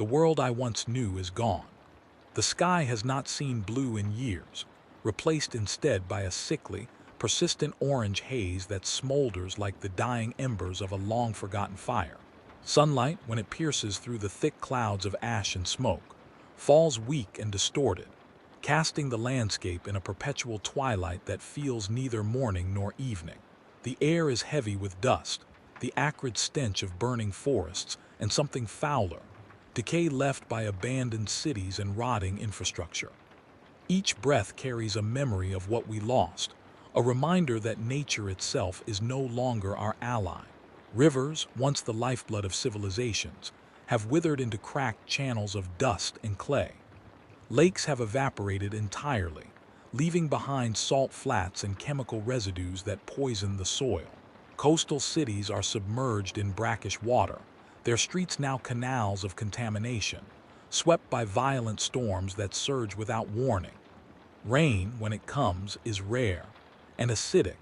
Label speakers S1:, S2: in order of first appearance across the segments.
S1: The world I once knew is gone. The sky has not seen blue in years, replaced instead by a sickly, persistent orange haze that smolders like the dying embers of a long-forgotten fire. Sunlight, when it pierces through the thick clouds of ash and smoke, falls weak and distorted, casting the landscape in a perpetual twilight that feels neither morning nor evening. The air is heavy with dust, the acrid stench of burning forests, and something fouler, decay left by abandoned cities and rotting infrastructure. Each breath carries a memory of what we lost, a reminder that nature itself is no longer our ally. Rivers, once the lifeblood of civilizations, have withered into cracked channels of dust and clay. Lakes have evaporated entirely, leaving behind salt flats and chemical residues that poison the soil. Coastal cities are submerged in brackish water, their streets now canals of contamination, swept by violent storms that surge without warning. Rain, when it comes, is rare and acidic,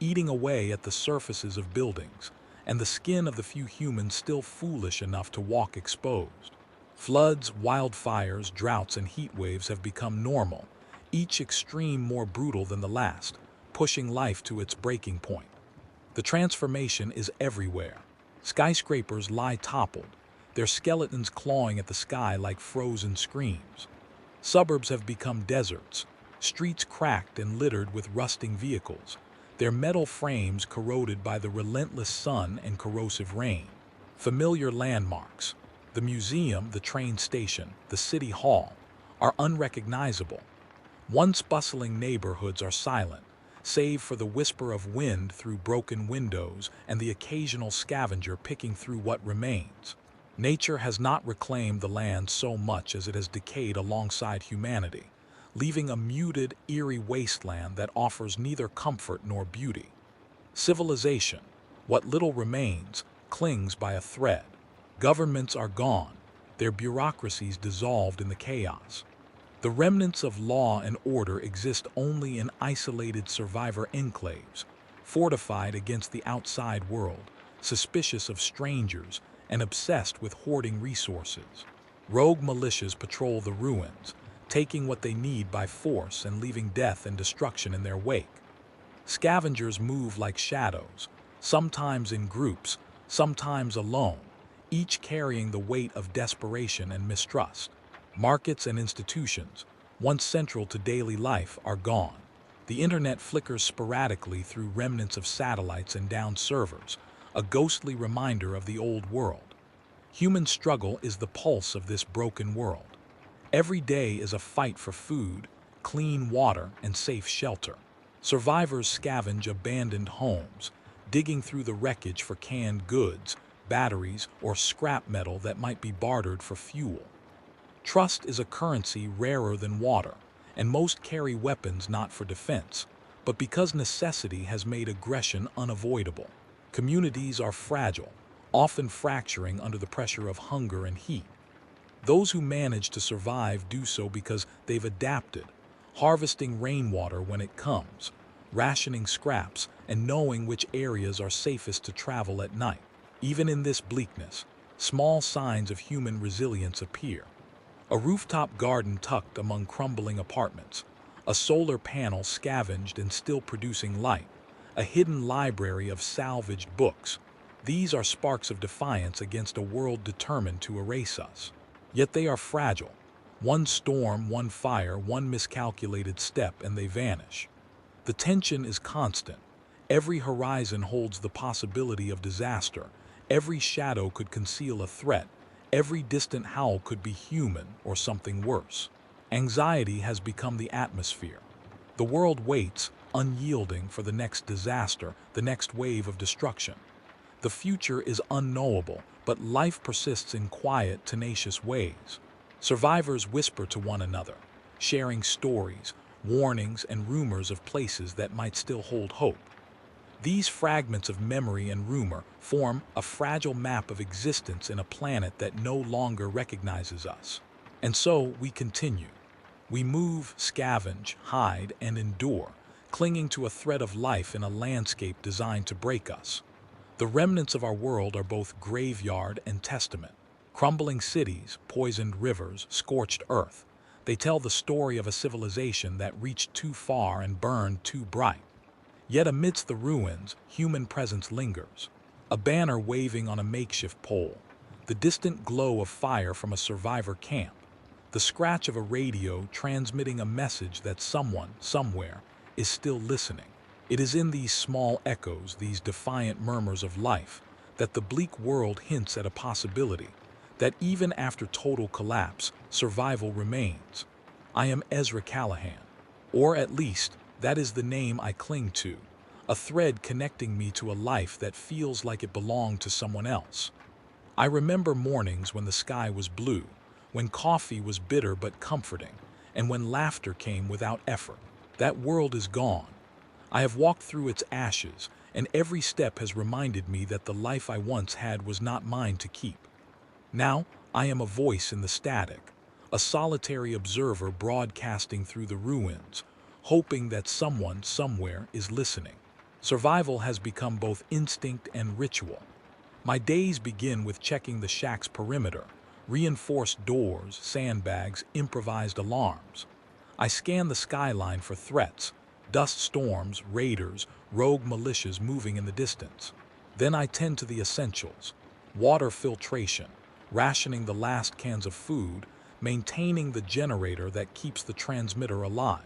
S1: eating away at the surfaces of buildings and the skin of the few humans still foolish enough to walk exposed. Floods, wildfires, droughts, and heat waves have become normal, each extreme more brutal than the last, pushing life to its breaking point. The transformation is everywhere. Skyscrapers lie toppled, their skeletons clawing at the sky like frozen screams. Suburbs have become deserts, streets cracked and littered with rusting vehicles, their metal frames corroded by the relentless sun and corrosive rain. Familiar landmarks, the museum, the train station, the city hall, are unrecognizable. Once bustling neighborhoods are silent, save for the whisper of wind through broken windows and the occasional scavenger picking through what remains. Nature has not reclaimed the land so much as it has decayed alongside humanity, leaving a muted, eerie wasteland that offers neither comfort nor beauty. Civilization, what little remains, clings by a thread. Governments are gone, their bureaucracies dissolved in the chaos. The remnants of law and order exist only in isolated survivor enclaves, fortified against the outside world, suspicious of strangers, and obsessed with hoarding resources. Rogue militias patrol the ruins, taking what they need by force and leaving death and destruction in their wake. Scavengers move like shadows, sometimes in groups, sometimes alone, each carrying the weight of desperation and mistrust. Markets and institutions, once central to daily life, are gone. The internet flickers sporadically through remnants of satellites and downed servers, a ghostly reminder of the old world. Human struggle is the pulse of this broken world. Every day is a fight for food, clean water, and safe shelter. Survivors scavenge abandoned homes, digging through the wreckage for canned goods, batteries, or scrap metal that might be bartered for fuel. Trust is a currency rarer than water, and most carry weapons not for defense, but because necessity has made aggression unavoidable. Communities are fragile, often fracturing under the pressure of hunger and heat. Those who manage to survive do so because they've adapted, harvesting rainwater when it comes, rationing scraps, and knowing which areas are safest to travel at night. Even in this bleakness, small signs of human resilience appear. A rooftop garden tucked among crumbling apartments, a solar panel scavenged and still producing light, a hidden library of salvaged books. These are sparks of defiance against a world determined to erase us. Yet they are fragile. One storm, one fire, one miscalculated step, and they vanish. The tension is constant. Every horizon holds the possibility of disaster. Every shadow could conceal a threat. Every distant howl could be human or something worse. Anxiety has become the atmosphere. The world waits, unyielding, for the next disaster, the next wave of destruction. The future is unknowable, but life persists in quiet, tenacious ways. Survivors whisper to one another, sharing stories, warnings, and rumors of places that might still hold hope. These fragments of memory and rumor form a fragile map of existence in a planet that no longer recognizes us. And so we continue. We move, scavenge, hide, and endure, clinging to a thread of life in a landscape designed to break us. The remnants of our world are both graveyard and testament, Crumbling cities, poisoned rivers, scorched earth. They tell the story of a civilization that reached too far and burned too bright. Yet amidst the ruins, human presence lingers. A banner waving on a makeshift pole, the distant glow of fire from a survivor camp, the scratch of a radio transmitting a message that someone, somewhere, is still listening. It is in these small echoes, these defiant murmurs of life, that the bleak world hints at a possibility, that even after total collapse, survival remains. I am Ezra Callahan, or at least, that is the name I cling to, a thread connecting me to a life that feels like it belonged to someone else. I remember mornings when the sky was blue, when coffee was bitter but comforting, and when laughter came without effort. That world is gone. I have walked through its ashes, and every step has reminded me that the life I once had was not mine to keep. Now, I am a voice in the static, a solitary observer broadcasting through the ruins, hoping that someone, somewhere, is listening. Survival has become both instinct and ritual. My days begin with checking the shack's perimeter, reinforced doors, sandbags, improvised alarms. I scan the skyline for threats, dust storms, raiders, rogue militias moving in the distance. Then I tend to the essentials: water filtration, rationing the last cans of food, maintaining the generator that keeps the transmitter alive.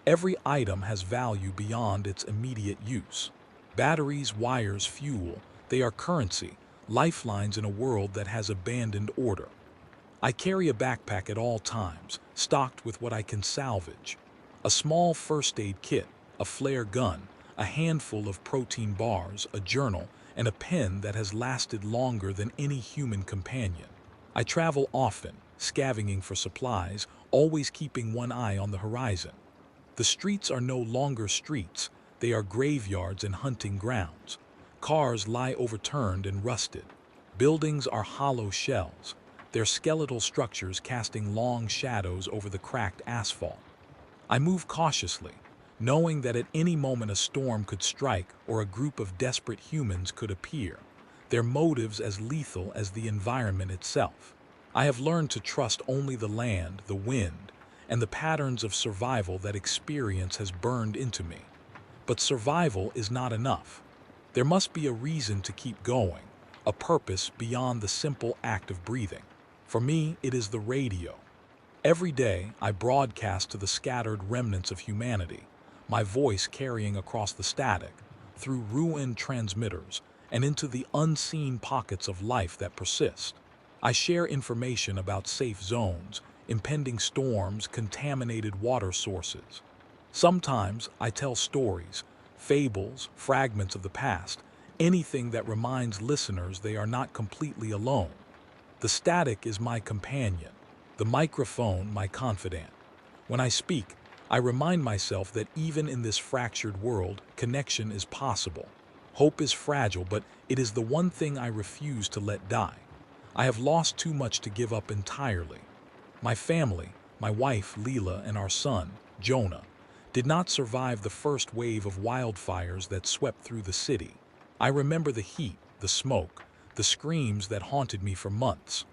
S1: Every item has value beyond its immediate use. Batteries, wires, fuel, they are currency, lifelines in a world that has abandoned order. I carry a backpack at all times, stocked with what I can salvage. A small first aid kit, a flare gun, a handful of protein bars, a journal, and a pen that has lasted longer than any human companion. I travel often, scavenging for supplies, always keeping one eye on the horizon. The streets are no longer streets, they are graveyards and hunting grounds. Cars lie overturned and rusted. Buildings are hollow shells, their skeletal structures casting long shadows over the cracked asphalt. I move cautiously, knowing that at any moment a storm could strike or a group of desperate humans could appear, their motives as lethal as the environment itself. I have learned to trust only the land, the wind, and the patterns of survival that experience has burned into me. But survival is not enough. There must be a reason to keep going, a purpose beyond the simple act of breathing. For me, it is the radio. Every day, I broadcast to the scattered remnants of humanity, my voice carrying across the static, through ruined transmitters, and into the unseen pockets of life that persist. I share information about safe zones, impending storms, contaminated water sources. Sometimes I tell stories, fables, fragments of the past, anything that reminds listeners they are not completely alone. The static is my companion, the microphone my confidant. When I speak, I remind myself that even in this fractured world, connection is possible. Hope is fragile, but it is the one thing I refuse to let die. I have lost too much to give up entirely. My family, my wife Leela and our son, Jonah, did not survive the first wave of wildfires that swept through the city. I remember the heat, the smoke, the screams that haunted me for months.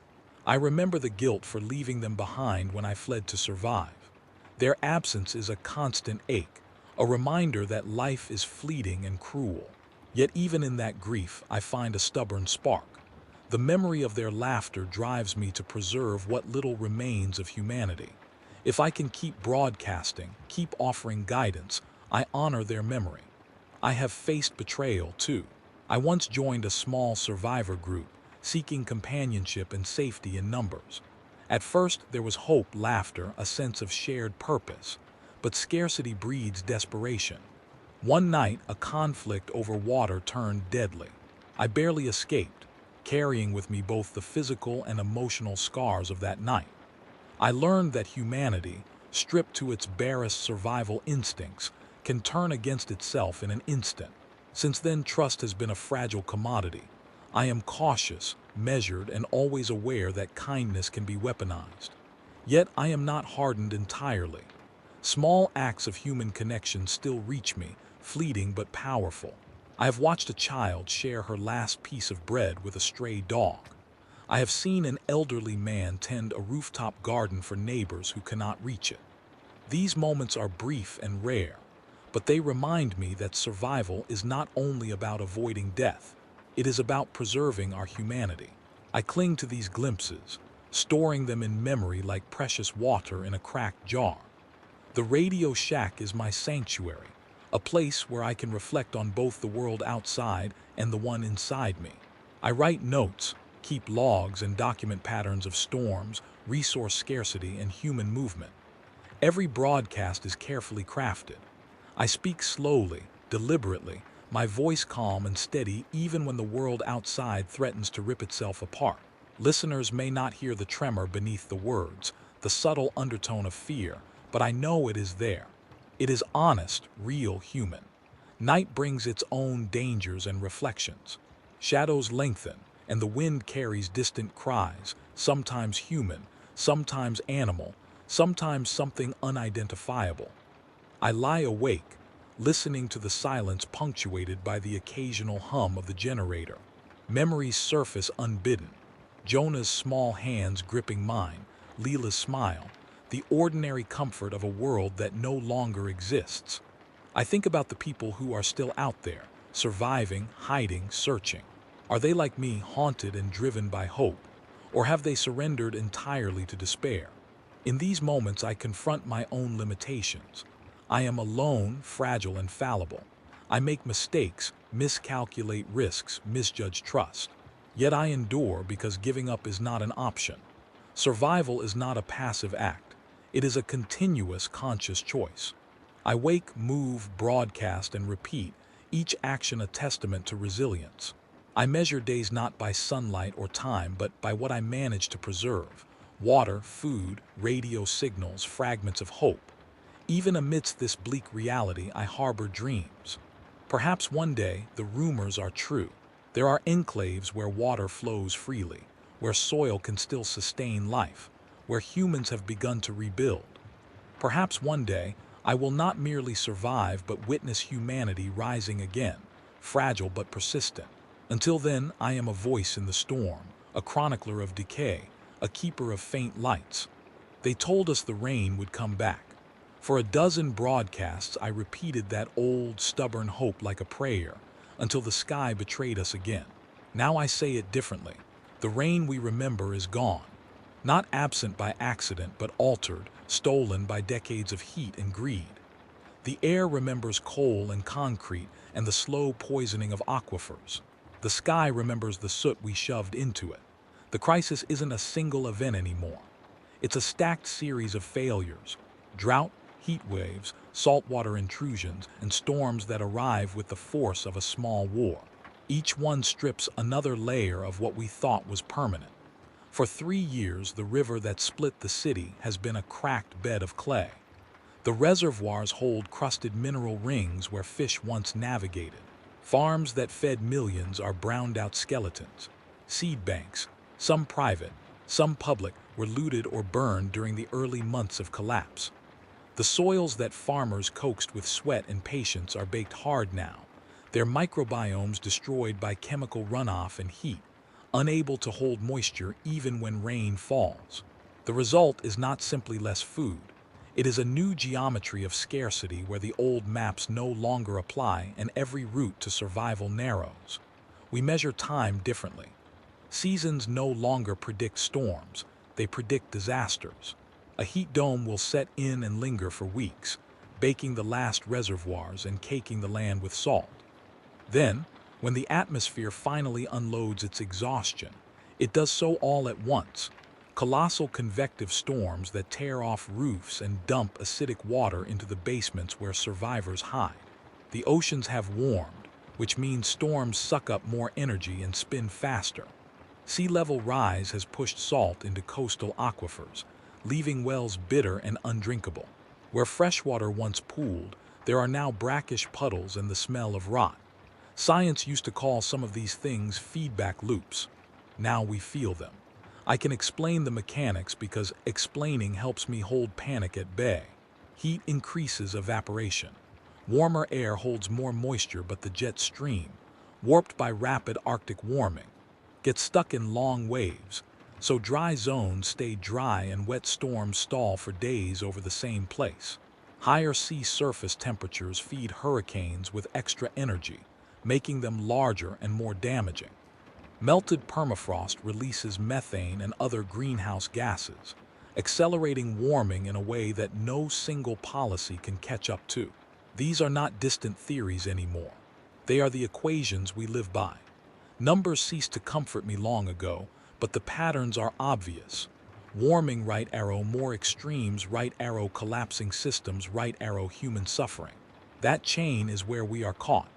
S1: I remember the guilt for leaving them behind when I fled to survive. Their absence is a constant ache, a reminder that life is fleeting and cruel. Yet even in that grief, I find a stubborn spark. The memory of their laughter drives me to preserve what little remains of humanity. If I can keep broadcasting, keep offering guidance, I honor their memory. I have faced betrayal too. I once joined a small survivor group, seeking companionship and safety in numbers. At first, there was hope, laughter, a sense of shared purpose. But scarcity breeds desperation. One night, a conflict over water turned deadly. I barely escaped, carrying with me both the physical and emotional scars of that night. I learned that humanity, stripped to its barest survival instincts, can turn against itself in an instant. Since then, trust has been a fragile commodity. I am cautious, measured, and always aware that kindness can be weaponized. Yet I am not hardened entirely. Small acts of human connection still reach me, fleeting but powerful. I have watched a child share her last piece of bread with a stray dog. I have seen an elderly man tend a rooftop garden for neighbors who cannot reach it. These moments are brief and rare, but they remind me that survival is not only about avoiding death, it is about preserving our humanity. I cling to these glimpses, storing them in memory like precious water in a cracked jar. The radio shack is my sanctuary, a place where I can reflect on both the world outside and the one inside me. I write notes, keep logs, and document patterns of storms, resource scarcity, and human movement. Every broadcast is carefully crafted. I speak slowly, deliberately, my voice calm and steady even when the world outside threatens to rip itself apart. Listeners may not hear the tremor beneath the words, the subtle undertone of fear, but I know it is there. It is honest, real, human. Night brings its own dangers and reflections. Shadows lengthen, and the wind carries distant cries, sometimes human, sometimes animal, sometimes something unidentifiable. I lie awake, listening to the silence punctuated by the occasional hum of the generator. Memories surface unbidden. Jonah's small hands gripping mine, Leela's smile, the ordinary comfort of a world that no longer exists. I think about the people who are still out there, surviving, hiding, searching. Are they like me, haunted and driven by hope? Or have they surrendered entirely to despair? In these moments, I confront my own limitations. I am alone, fragile, and fallible. I make mistakes, miscalculate risks, misjudge trust. Yet I endure because giving up is not an option. Survival is not a passive act. It is a continuous, conscious choice. I wake, move, broadcast, and repeat, each action a testament to resilience. I measure days not by sunlight or time, but by what I manage to preserve. Water, food, radio signals, fragments of hope. Even amidst this bleak reality, I harbor dreams. Perhaps one day the rumors are true. There are enclaves where water flows freely, where soil can still sustain life, where humans have begun to rebuild. Perhaps one day I will not merely survive but witness humanity rising again, fragile but persistent. Until then, I am a voice in the storm, a chronicler of decay, a keeper of faint lights. They told us the rain would come back. For a dozen broadcasts, I repeated that old, stubborn hope like a prayer, until the sky betrayed us again. Now I say it differently. The rain we remember is gone. Not absent by accident, but altered, stolen by decades of heat and greed. The air remembers coal and concrete and the slow poisoning of aquifers. The sky remembers the soot we shoved into it. The crisis isn't a single event anymore. It's a stacked series of failures. Drought, heat waves, saltwater intrusions, and storms that arrive with the force of a small war. Each one strips another layer of what we thought was permanent. For 3 years, the river that split the city has been a cracked bed of clay. The reservoirs hold crusted mineral rings where fish once navigated. Farms that fed millions are browned-out skeletons. Seed banks, some private, some public, were looted or burned during the early months of collapse. The soils that farmers coaxed with sweat and patience are baked hard now, their microbiomes destroyed by chemical runoff and heat, unable to hold moisture even when rain falls. The result is not simply less food. It is a new geometry of scarcity where the old maps no longer apply and every route to survival narrows. We measure time differently. Seasons no longer predict storms, they predict disasters. A heat dome will set in and linger for weeks, baking the last reservoirs and caking the land with salt. Then, when the atmosphere finally unloads its exhaustion, it does so all at once. Colossal convective storms that tear off roofs and dump acidic water into the basements where survivors hide. The oceans have warmed, which means storms suck up more energy and spin faster. Sea level rise has pushed salt into coastal aquifers, leaving wells bitter and undrinkable. Where freshwater once pooled, there are now brackish puddles and the smell of rot. Science used to call some of these things feedback loops. Now we feel them. I can explain the mechanics because explaining helps me hold panic at bay. Heat increases evaporation. Warmer air holds more moisture, but the jet stream, warped by rapid Arctic warming, get stuck in long waves, so dry zones stay dry and wet storms stall for days over the same place. Higher sea surface temperatures feed hurricanes with extra energy, making them larger and more damaging. Melted permafrost releases methane and other greenhouse gases, accelerating warming in a way that no single policy can catch up to. These are not distant theories anymore. They are the equations we live by. Numbers ceased to comfort me long ago, but the patterns are obvious. Warming right arrow, more extremes right arrow, collapsing systems right arrow, human suffering. That chain is where we are caught.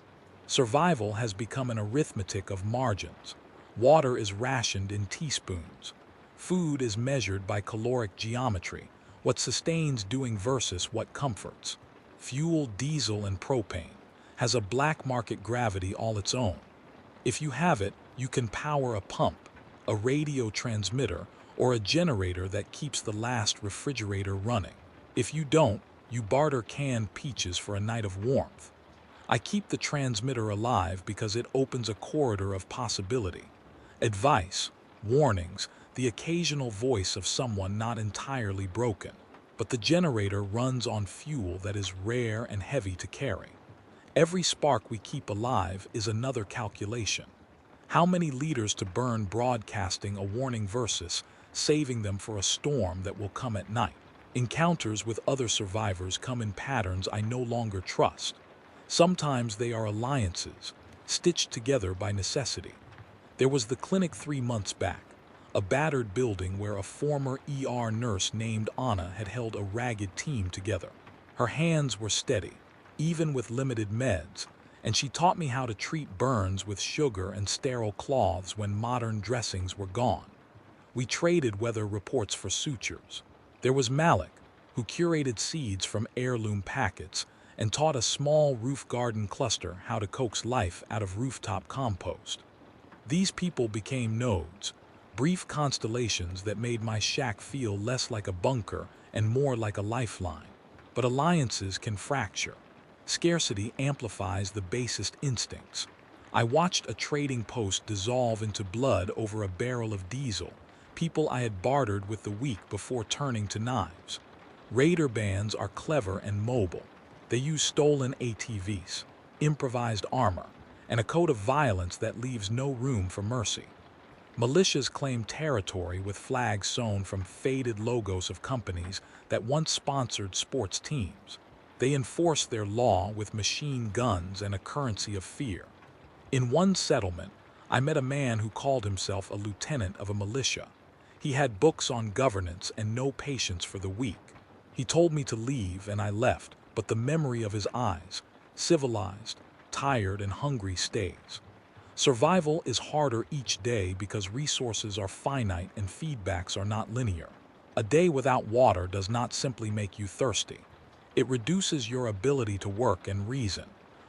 S1: Survival has become an arithmetic of margins. Water is rationed in teaspoons. Food is measured by caloric geometry, what sustains doing versus what comforts. Fuel, diesel, and propane has a black market gravity all its own. If you have it, you can power a pump, a radio transmitter, or a generator that keeps the last refrigerator running. If you don't, you barter canned peaches for a night of warmth. I keep the transmitter alive because it opens a corridor of possibility. Advice, warnings, the occasional voice of someone not entirely broken. But the generator runs on fuel that is rare and heavy to carry. Every spark we keep alive is another calculation. How many liters to burn broadcasting a warning versus saving them for a storm that will come at night? Encounters with other survivors come in patterns I no longer trust. Sometimes they are alliances, stitched together by necessity. There was the clinic 3 months back, a battered building where a former ER nurse named Anna had held a ragged team together. Her hands were steady, even with limited meds, and she taught me how to treat burns with sugar and sterile cloths when modern dressings were gone. We traded weather reports for sutures. There was Malik, who curated seeds from heirloom packets and taught a small roof garden cluster how to coax life out of rooftop compost. These people became nodes, brief constellations that made my shack feel less like a bunker and more like a lifeline. But alliances can fracture. Scarcity amplifies the basest instincts. I watched a trading post dissolve into blood over a barrel of diesel, people I had bartered with the week before turning to knives. Raider bands are clever and mobile. They use stolen ATVs, improvised armor, and a code of violence that leaves no room for mercy. Militias claim territory with flags sewn from faded logos of companies that once sponsored sports teams. They enforce their law with machine guns and a currency of fear. In one settlement, I met a man who called himself a lieutenant of a militia. He had books on governance and no patience for the weak. He told me to leave and I left, but the memory of his eyes, civilized, tired, and hungry stays. Survival is harder each day because resources are finite and feedbacks are not linear. A day without water does not simply make you thirsty. It reduces your ability to work and reason,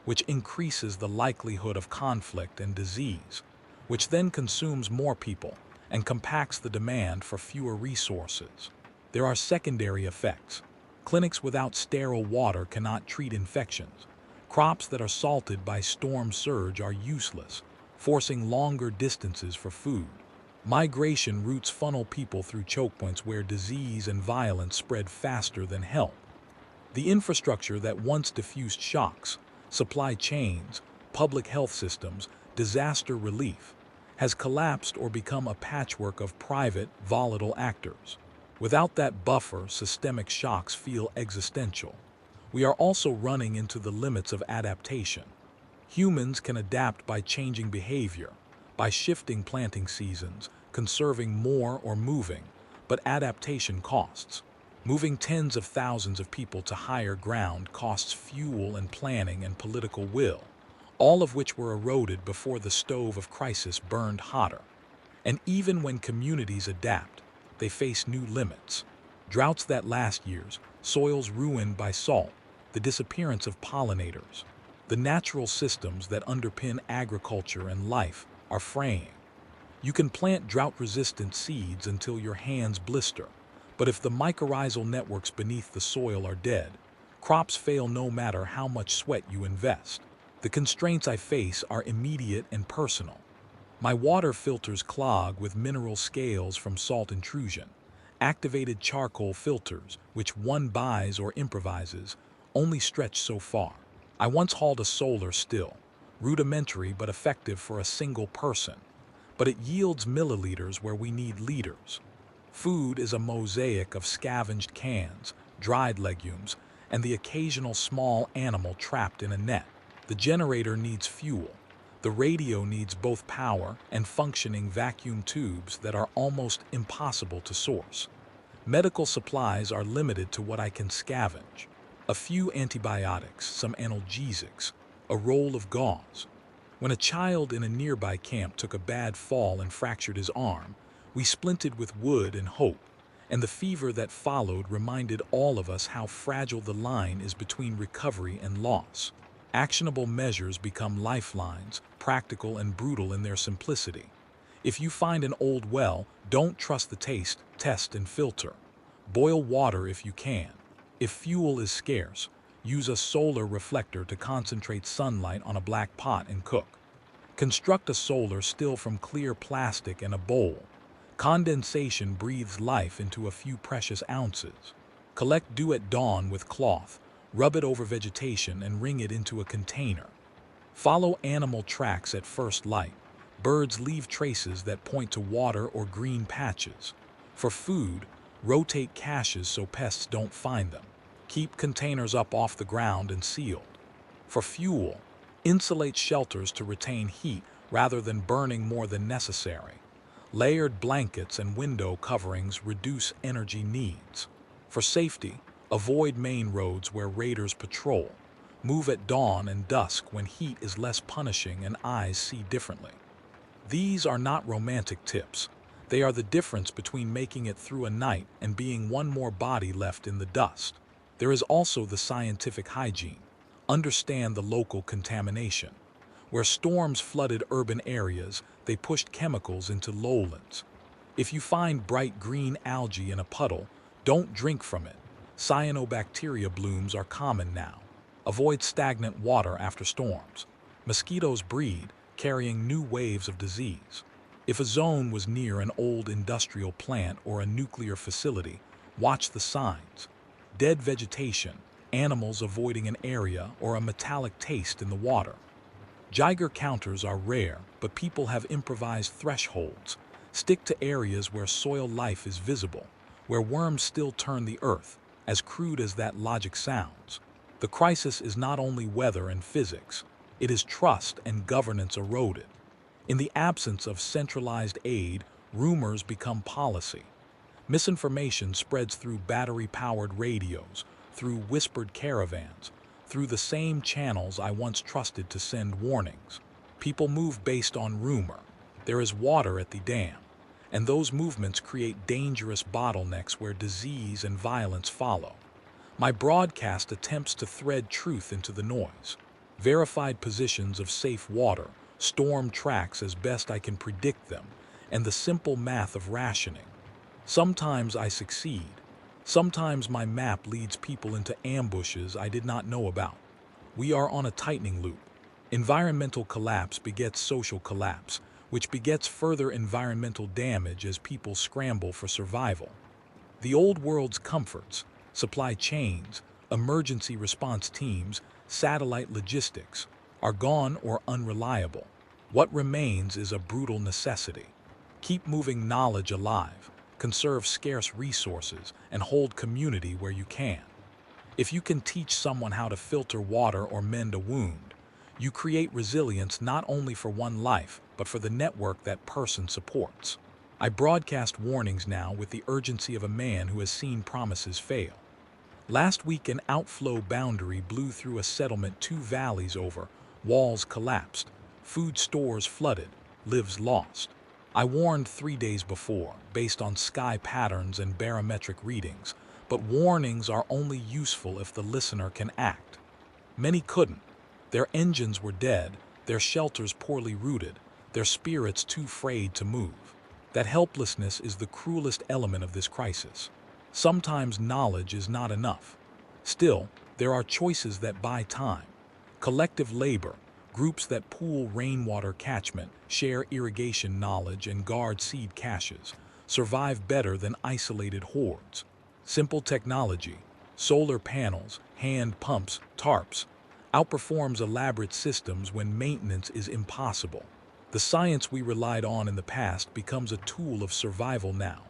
S1: which increases the likelihood of conflict and disease, which then consumes more people and compacts the demand for fewer resources. There are secondary effects. Clinics without sterile water cannot treat infections. Crops that are salted by storm surge are useless, forcing longer distances for food. Migration routes funnel people through choke points where disease and violence spread faster than help. The infrastructure that once diffused shocks, supply chains, public health systems, disaster relief, has collapsed or become a patchwork of private, volatile actors. Without that buffer, systemic shocks feel existential. We are also running into the limits of adaptation. Humans can adapt by changing behavior, by shifting planting seasons, conserving more or moving, but adaptation costs. Moving tens of thousands of people to higher ground costs fuel and planning and political will, all of which were eroded before the stove of crisis burned hotter. And even when communities adapt, they face new limits. Droughts that last years, soils ruined by salt, the disappearance of pollinators. The natural systems that underpin agriculture and life are fraying. You can plant drought-resistant seeds until your hands blister, but if the mycorrhizal networks beneath the soil are dead, crops fail no matter how much sweat you invest. The constraints I face are immediate and personal. My water filters clog with mineral scales from salt intrusion. Activated charcoal filters, which one buys or improvises, only stretch so far. I once hauled a solar still, rudimentary but effective for a single person, but it yields milliliters where we need liters. Food is a mosaic of scavenged cans, dried legumes, and the occasional small animal trapped in a net. The generator needs fuel. The radio needs both power and functioning vacuum tubes that are almost impossible to source. Medical supplies are limited to what I can scavenge. A few antibiotics, some analgesics, a roll of gauze. When a child in a nearby camp took a bad fall and fractured his arm, we splinted with wood and hope, and the fever that followed reminded all of us how fragile the line is between recovery and loss. Actionable measures become lifelines, practical and brutal in their simplicity. If you find an old well, don't trust the taste, test and filter. Boil water if you can. If fuel is scarce, use a solar reflector to concentrate sunlight on a black pot and cook. Construct a solar still from clear plastic and a bowl. Condensation breathes life into a few precious ounces. Collect dew at dawn with cloth, rub it over vegetation and wring it into a container. Follow animal tracks at first light. Birds leave traces that point to water or green patches. For food, rotate caches so pests don't find them. Keep containers up off the ground and sealed. For fuel, insulate shelters to retain heat rather than burning more than necessary. Layered blankets and window coverings reduce energy needs. For safety, avoid main roads where raiders patrol. Move at dawn and dusk when heat is less punishing and eyes see differently. These are not romantic tips. They are the difference between making it through a night and being one more body left in the dust. There is also the scientific hygiene. Understand the local contamination. Where storms flooded urban areas, they pushed chemicals into lowlands. If you find bright green algae in a puddle, don't drink from it. Cyanobacteria blooms are common now. Avoid stagnant water after storms. Mosquitoes breed, carrying new waves of disease. If a zone was near an old industrial plant or a nuclear facility, watch the signs. Dead vegetation, animals avoiding an area, or a metallic taste in the water. Geiger counters are rare, but people have improvised thresholds. Stick to areas where soil life is visible, where worms still turn the earth, as crude as that logic sounds. The crisis is not only weather and physics, it is trust and governance eroded. In the absence of centralized aid, rumors become policy. Misinformation spreads through battery-powered radios, through whispered caravans, through the same channels I once trusted to send warnings. People move based on rumor. There is water at the dam, and those movements create dangerous bottlenecks where disease and violence follow. My broadcast attempts to thread truth into the noise. Verified positions of safe water, storm tracks as best I can predict them, and the simple math of rationing. Sometimes I succeed. Sometimes my map leads people into ambushes I did not know about. We are on a tightening loop. Environmental collapse begets social collapse, which begets further environmental damage as people scramble for survival. The old world's comforts, supply chains, emergency response teams, satellite logistics, are gone or unreliable. What remains is a brutal necessity. Keep moving knowledge alive. Conserve scarce resources, and hold community where you can. If you can teach someone how to filter water or mend a wound, you create resilience not only for one life, but for the network that person supports. I broadcast warnings now with the urgency of a man who has seen promises fail. Last week, an outflow boundary blew through a settlement 2 valleys over, walls collapsed, food stores flooded, lives lost. I warned 3 days before, based on sky patterns and barometric readings, but warnings are only useful if the listener can act. Many couldn't. Their engines were dead, their shelters poorly rooted, their spirits too frayed to move. That helplessness is the cruelest element of this crisis. Sometimes knowledge is not enough. Still, there are choices that buy time. Collective labor, Groups that pool rainwater catchment, share irrigation knowledge, and guard seed caches survive better than isolated hordes. Simple technology, solar panels, hand pumps, tarps, outperforms elaborate systems when maintenance is impossible. The science we relied on in the past becomes a tool of survival now.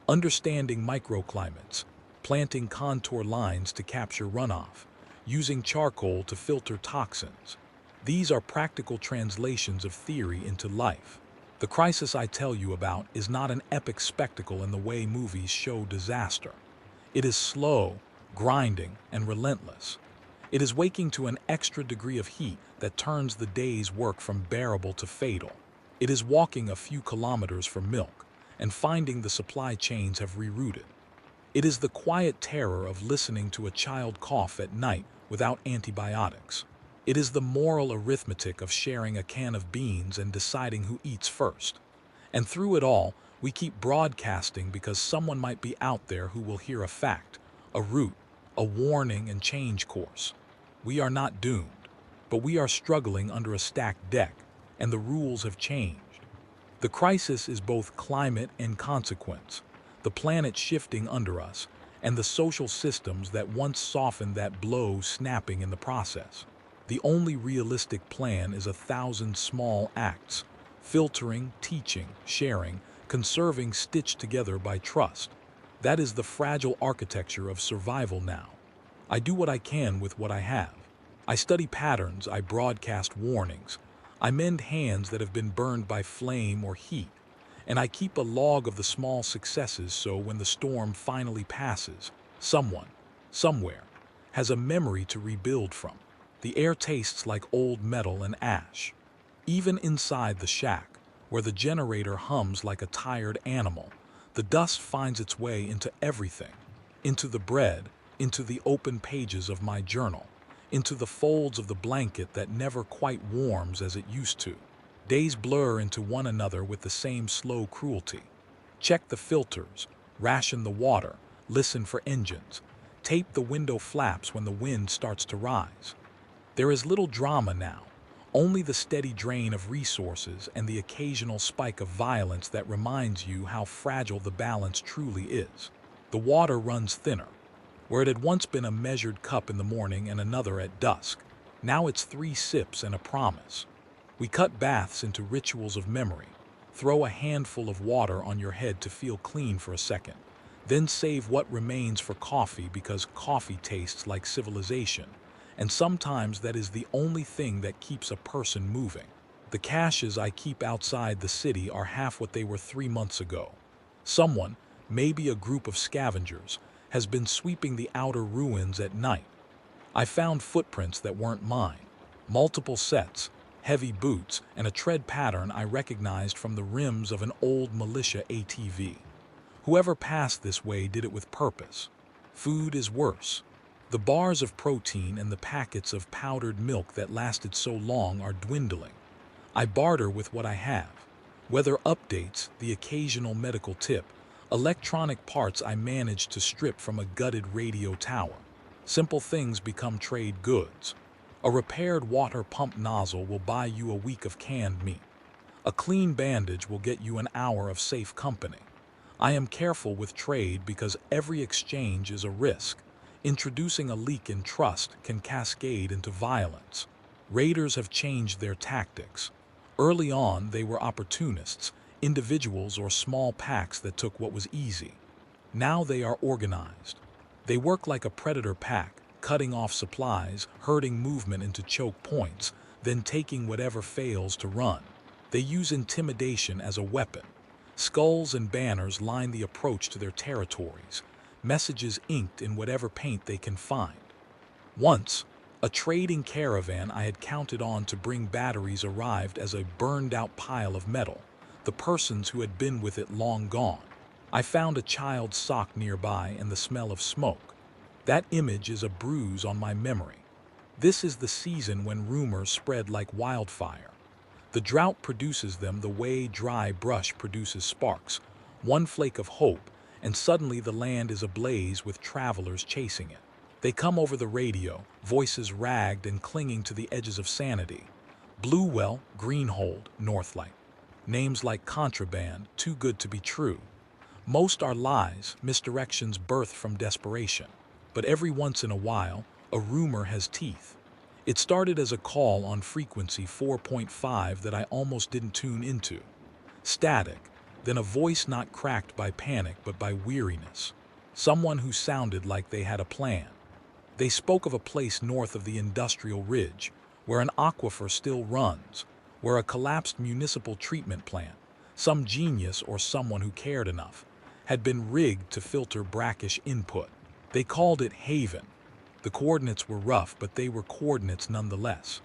S1: Understanding microclimates, planting contour lines to capture runoff, using charcoal to filter toxins. These are practical translations of theory into life. The crisis I tell you about is not an epic spectacle in the way movies show disaster. It is slow, grinding, and relentless. It is waking to an extra degree of heat that turns the day's work from bearable to fatal. It is walking a few kilometers for milk and finding the supply chains have rerouted. It is the quiet terror of listening to a child cough at night without antibiotics. It is the moral arithmetic of sharing a can of beans and deciding who eats first. And through it all, we keep broadcasting because someone might be out there who will hear a fact, a route, a warning, and change course. We are not doomed, but we are struggling under a stacked deck, and the rules have changed. The crisis is both climate and consequence, the planet shifting under us, and the social systems that once softened that blow snapping in the process. The only realistic plan is 1,000 small acts, filtering, teaching, sharing, conserving, stitched together by trust. That is the fragile architecture of survival now. I do what I can with what I have. I study patterns, I broadcast warnings, I mend hands that have been burned by flame or heat, and I keep a log of the small successes so when the storm finally passes, someone, somewhere, has a memory to rebuild from. The air tastes like old metal and ash. Even inside the shack, where the generator hums like a tired animal, the dust finds its way into everything, into the bread, into the open pages of my journal, into the folds of the blanket that never quite warms as it used to. Days blur into one another with the same slow cruelty. Check the filters, ration the water, listen for engines, tape the window flaps when the wind starts to rise. There is little drama now, only the steady drain of resources and the occasional spike of violence that reminds you how fragile the balance truly is. The water runs thinner. Where it had once been a measured cup in the morning and another at dusk, now it's 3 sips and a promise. We cut baths into rituals of memory. Throw a handful of water on your head to feel clean for a second, then save what remains for coffee because coffee tastes like civilization, and sometimes that is the only thing that keeps a person moving. The caches I keep outside the city are half what they were 3 months ago. Someone, maybe a group of scavengers, has been sweeping the outer ruins at night. I found footprints that weren't mine, multiple sets, heavy boots, and a tread pattern I recognized from the rims of an old militia ATV. Whoever passed this way did it with purpose. Food is worse. The bars of protein and the packets of powdered milk that lasted so long are dwindling. I barter with what I have. Weather updates, the occasional medical tip, electronic parts I managed to strip from a gutted radio tower. Simple things become trade goods. A repaired water pump nozzle will buy you a week of canned meat. A clean bandage will get you an hour of safe company. I am careful with trade because every exchange is a risk. Introducing a leak in trust can cascade into violence. Raiders have changed their tactics. Early on, they were opportunists, individuals or small packs that took what was easy. Now they are organized. They work like a predator pack, cutting off supplies, herding movement into choke points, then taking whatever fails to run. They use intimidation as a weapon. Skulls and banners line the approach to their territories, messages inked in whatever paint they can find. Once, a trading caravan I had counted on to bring batteries arrived as a burned-out pile of metal, the persons who had been with it long gone. I found a child's sock nearby and the smell of smoke. That image is a bruise on my memory. This is the season when rumors spread like wildfire. The drought produces them the way dry brush produces sparks. One flake of hope, and suddenly the land is ablaze with travelers chasing it. They come over the radio, voices ragged and clinging to the edges of sanity. Bluewell, Greenhold, Northlight. Names like contraband, too good to be true. Most are lies, misdirections birthed from desperation. But every once in a while, a rumor has teeth. It started as a call on frequency 4.5 that I almost didn't tune into. Static, then a voice not cracked by panic but by weariness. Someone who sounded like they had a plan. They spoke of a place north of the industrial ridge, where an aquifer still runs, where a collapsed municipal treatment plant, some genius or someone who cared enough, had been rigged to filter brackish input. They called it Haven. The coordinates were rough, but they were coordinates nonetheless.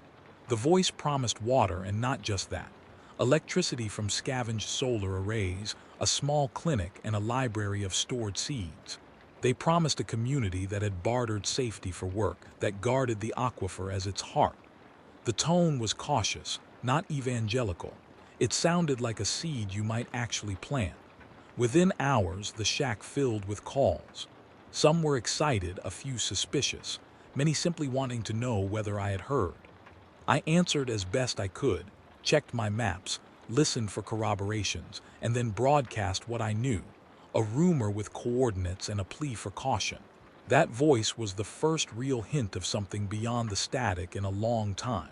S1: The voice promised water, and not just that. Electricity from scavenged solar arrays, a small clinic, and a library of stored seeds. They promised a community that had bartered safety for work, that guarded the aquifer as its heart. The tone was cautious, not evangelical. It sounded like a seed you might actually plant. Within hours, the shack filled with calls. Some were excited, a few suspicious, many simply wanting to know whether I had heard. I answered as best I could, checked my maps, listened for corroborations, and then broadcast what I knew, a rumor with coordinates and a plea for caution. That voice was the first real hint of something beyond the static in a long time.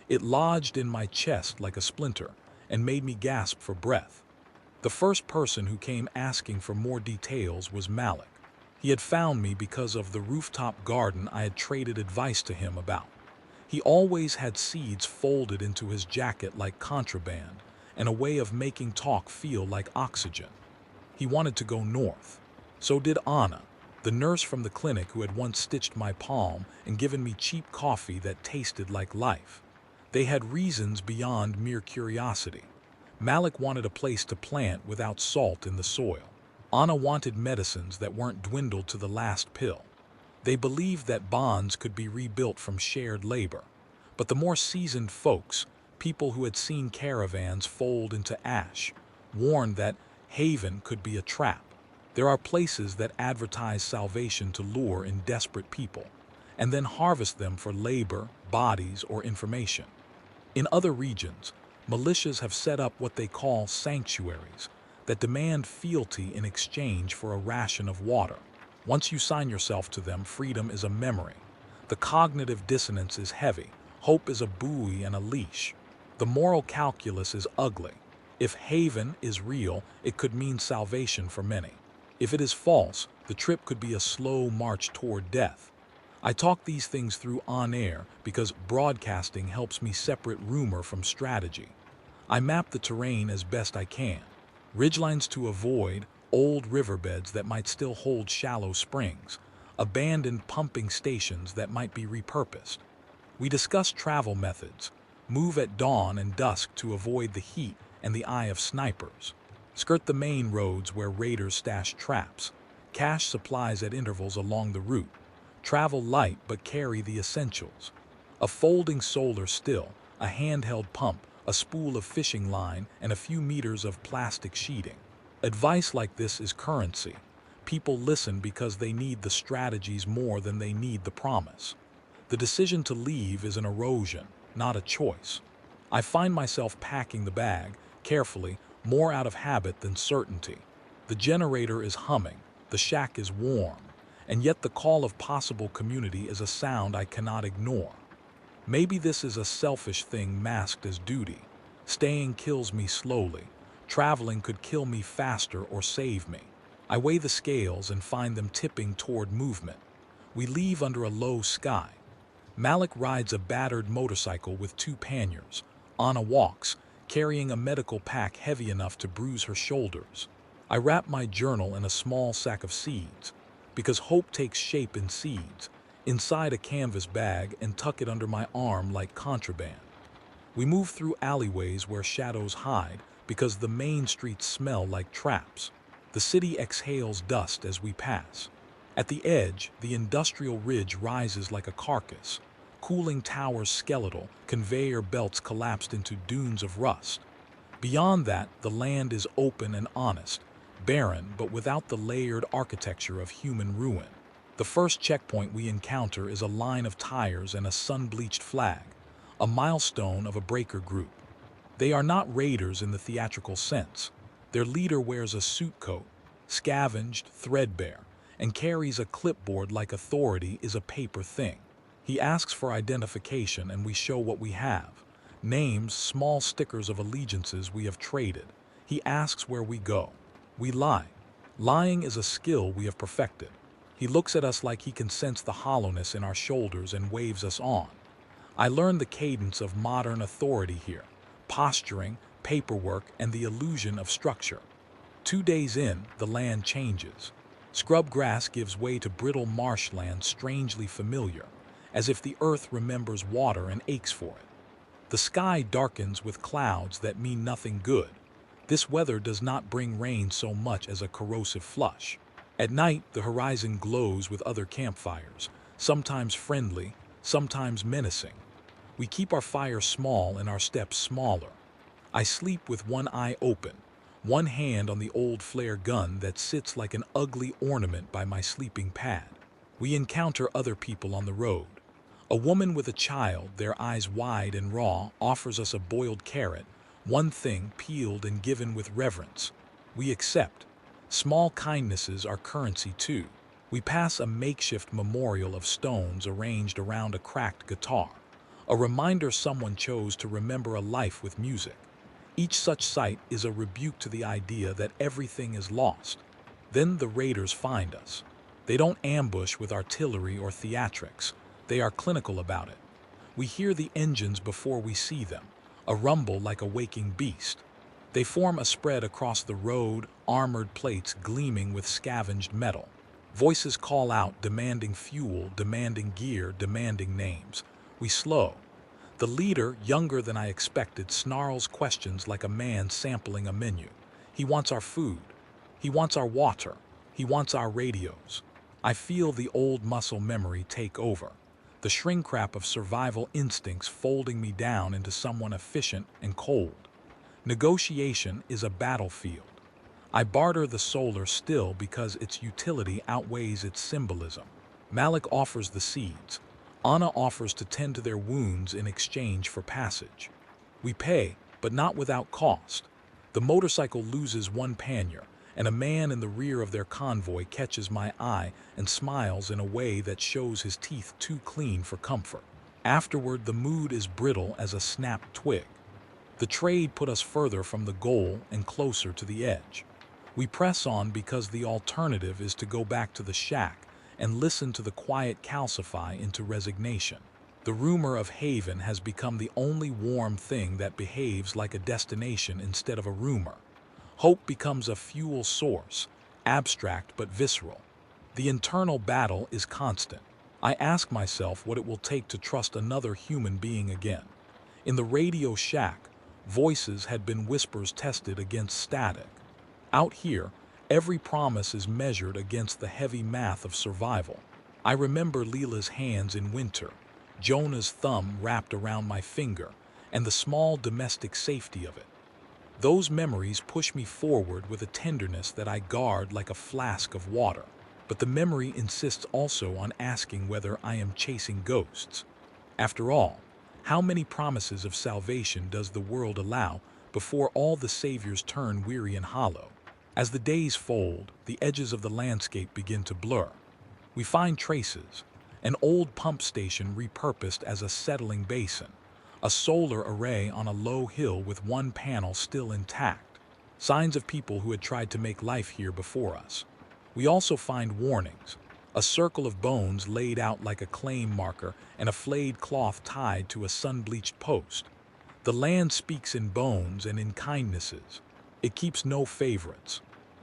S1: It lodged in my chest like a splinter and made me gasp for breath. The first person who came asking for more details was Malik. He had found me because of the rooftop garden I had traded advice to him about. He always had seeds folded into his jacket like contraband, and a way of making talk feel like oxygen. He wanted to go north. So did Anna, the nurse from the clinic who had once stitched my palm and given me cheap coffee that tasted like life. They had reasons beyond mere curiosity. Malik wanted a place to plant without salt in the soil. Anna wanted medicines that weren't dwindled to the last pill. They believed that bonds could be rebuilt from shared labor. But the more seasoned folks, people who had seen caravans fold into ash, warned that Haven could be a trap. There are places that advertise salvation to lure in desperate people, and then harvest them for labor, bodies, or information. In other regions, militias have set up what they call sanctuaries that demand fealty in exchange for a ration of water. Once you sign yourself to them, freedom is a memory. The cognitive dissonance is heavy. Hope is a buoy and a leash. The moral calculus is ugly. If Haven is real, it could mean salvation for many. If it is false, the trip could be a slow march toward death. I talk these things through on air because broadcasting helps me separate rumor from strategy. I map the terrain as best I can. Ridgelines to avoid, old riverbeds that might still hold shallow springs, abandoned pumping stations that might be repurposed. We discuss travel methods, move at dawn and dusk to avoid the heat and the eye of snipers, skirt the main roads where raiders stash traps, cache supplies at intervals along the route, travel light but carry the essentials. A folding solar still, a handheld pump, a spool of fishing line, and a few meters of plastic sheeting. Advice like this is currency. People listen because they need the strategies more than they need the promise. The decision to leave is an erosion, not a choice. I find myself packing the bag, carefully, more out of habit than certainty. The generator is humming, the shack is warm, and yet the call of possible community is a sound I cannot ignore. Maybe this is a selfish thing masked as duty. Staying kills me slowly. Traveling could kill me faster or save me. I weigh the scales and find them tipping toward movement. We leave under a low sky. Malik rides a battered motorcycle with two panniers. Anna walks, carrying a medical pack heavy enough to bruise her shoulders. I wrap my journal in a small sack of seeds, because hope takes shape in seeds, inside a canvas bag, and tuck it under my arm like contraband. We move through alleyways where shadows hide because the main streets smell like traps. The city exhales dust as we pass. At the edge, the industrial ridge rises like a carcass. Cooling towers skeletal, conveyor belts collapsed into dunes of rust. Beyond that, the land is open and honest, barren but without the layered architecture of human ruin. The first checkpoint we encounter is a line of tires and a sun-bleached flag. a milestone of a breaker group. They are not raiders in the theatrical sense. Their leader wears a suit coat, scavenged, threadbare, and carries a clipboard like authority is a paper thing. He asks for identification and we show what we have. Names, small stickers of allegiances we have traded. He asks where we go. We lie. Lying is a skill we have perfected. He looks at us like he can sense the hollowness in our shoulders and waves us on. I learned the cadence of modern authority here. Posturing, paperwork, and the illusion of structure. 2 days in, the land changes. Scrub grass gives way to brittle marshland strangely familiar, as if the earth remembers water and aches for it. The sky darkens with clouds that mean nothing good. This weather does not bring rain so much as a corrosive flush. At night, the horizon glows with other campfires, sometimes friendly, sometimes menacing. We keep our fire small and our steps smaller. I sleep with one eye open, one hand on the old flare gun that sits like an ugly ornament by my sleeping pad. We encounter other people on the road. A woman with a child, their eyes wide and raw, offers us a boiled carrot, one thing peeled and given with reverence. We accept. Small kindnesses are currency too. We pass a makeshift memorial of stones arranged around a cracked guitar, a reminder someone chose to remember a life with music. Each such sight is a rebuke to the idea that everything is lost. Then the raiders find us. They don't ambush with artillery or theatrics. They are clinical about it. We hear the engines before we see them, a rumble like a waking beast. They form a spread across the road, armored plates gleaming with scavenged metal. Voices call out, demanding fuel, demanding gear, demanding names. We slow. The leader, younger than I expected, snarls questions like a man sampling a menu. He wants our food. He wants our water. He wants our radios. I feel the old muscle memory take over, the shrink wrap of survival instincts folding me down into someone efficient and cold. Negotiation is a battlefield. I barter the solar still because its utility outweighs its symbolism. Malik offers the seeds. Anna offers to tend to their wounds in exchange for passage. We pay, but not without cost. The motorcycle loses one pannier, and a man in the rear of their convoy catches my eye and smiles in a way that shows his teeth too clean for comfort. Afterward, the mood is brittle as a snapped twig. The trade put us further from the goal and closer to the edge. We press on because the alternative is to go back to the shack and listen to the quiet calcify into resignation. The rumor of haven has become the only warm thing that behaves like a destination instead of a rumor. Hope becomes a fuel source, abstract but visceral. The internal battle is constant. I ask myself what it will take to trust another human being again. In the radio shack, voices had been whispers tested against static. Out here, every promise is measured against the heavy math of survival. I remember Leela's hands in winter, Jonah's thumb wrapped around my finger, and the small domestic safety of it. Those memories push me forward with a tenderness that I guard like a flask of water. But the memory insists also on asking whether I am chasing ghosts. After all, how many promises of salvation does the world allow before all the saviors turn weary and hollow? As the days fold, the edges of the landscape begin to blur. We find traces, an old pump station repurposed as a settling basin, a solar array on a low hill with one panel still intact, signs of people who had tried to make life here before us. We also find warnings, a circle of bones laid out like a claim marker and a flayed cloth tied to a sun-bleached post. The land speaks in bones and in kindnesses. It keeps no favorites.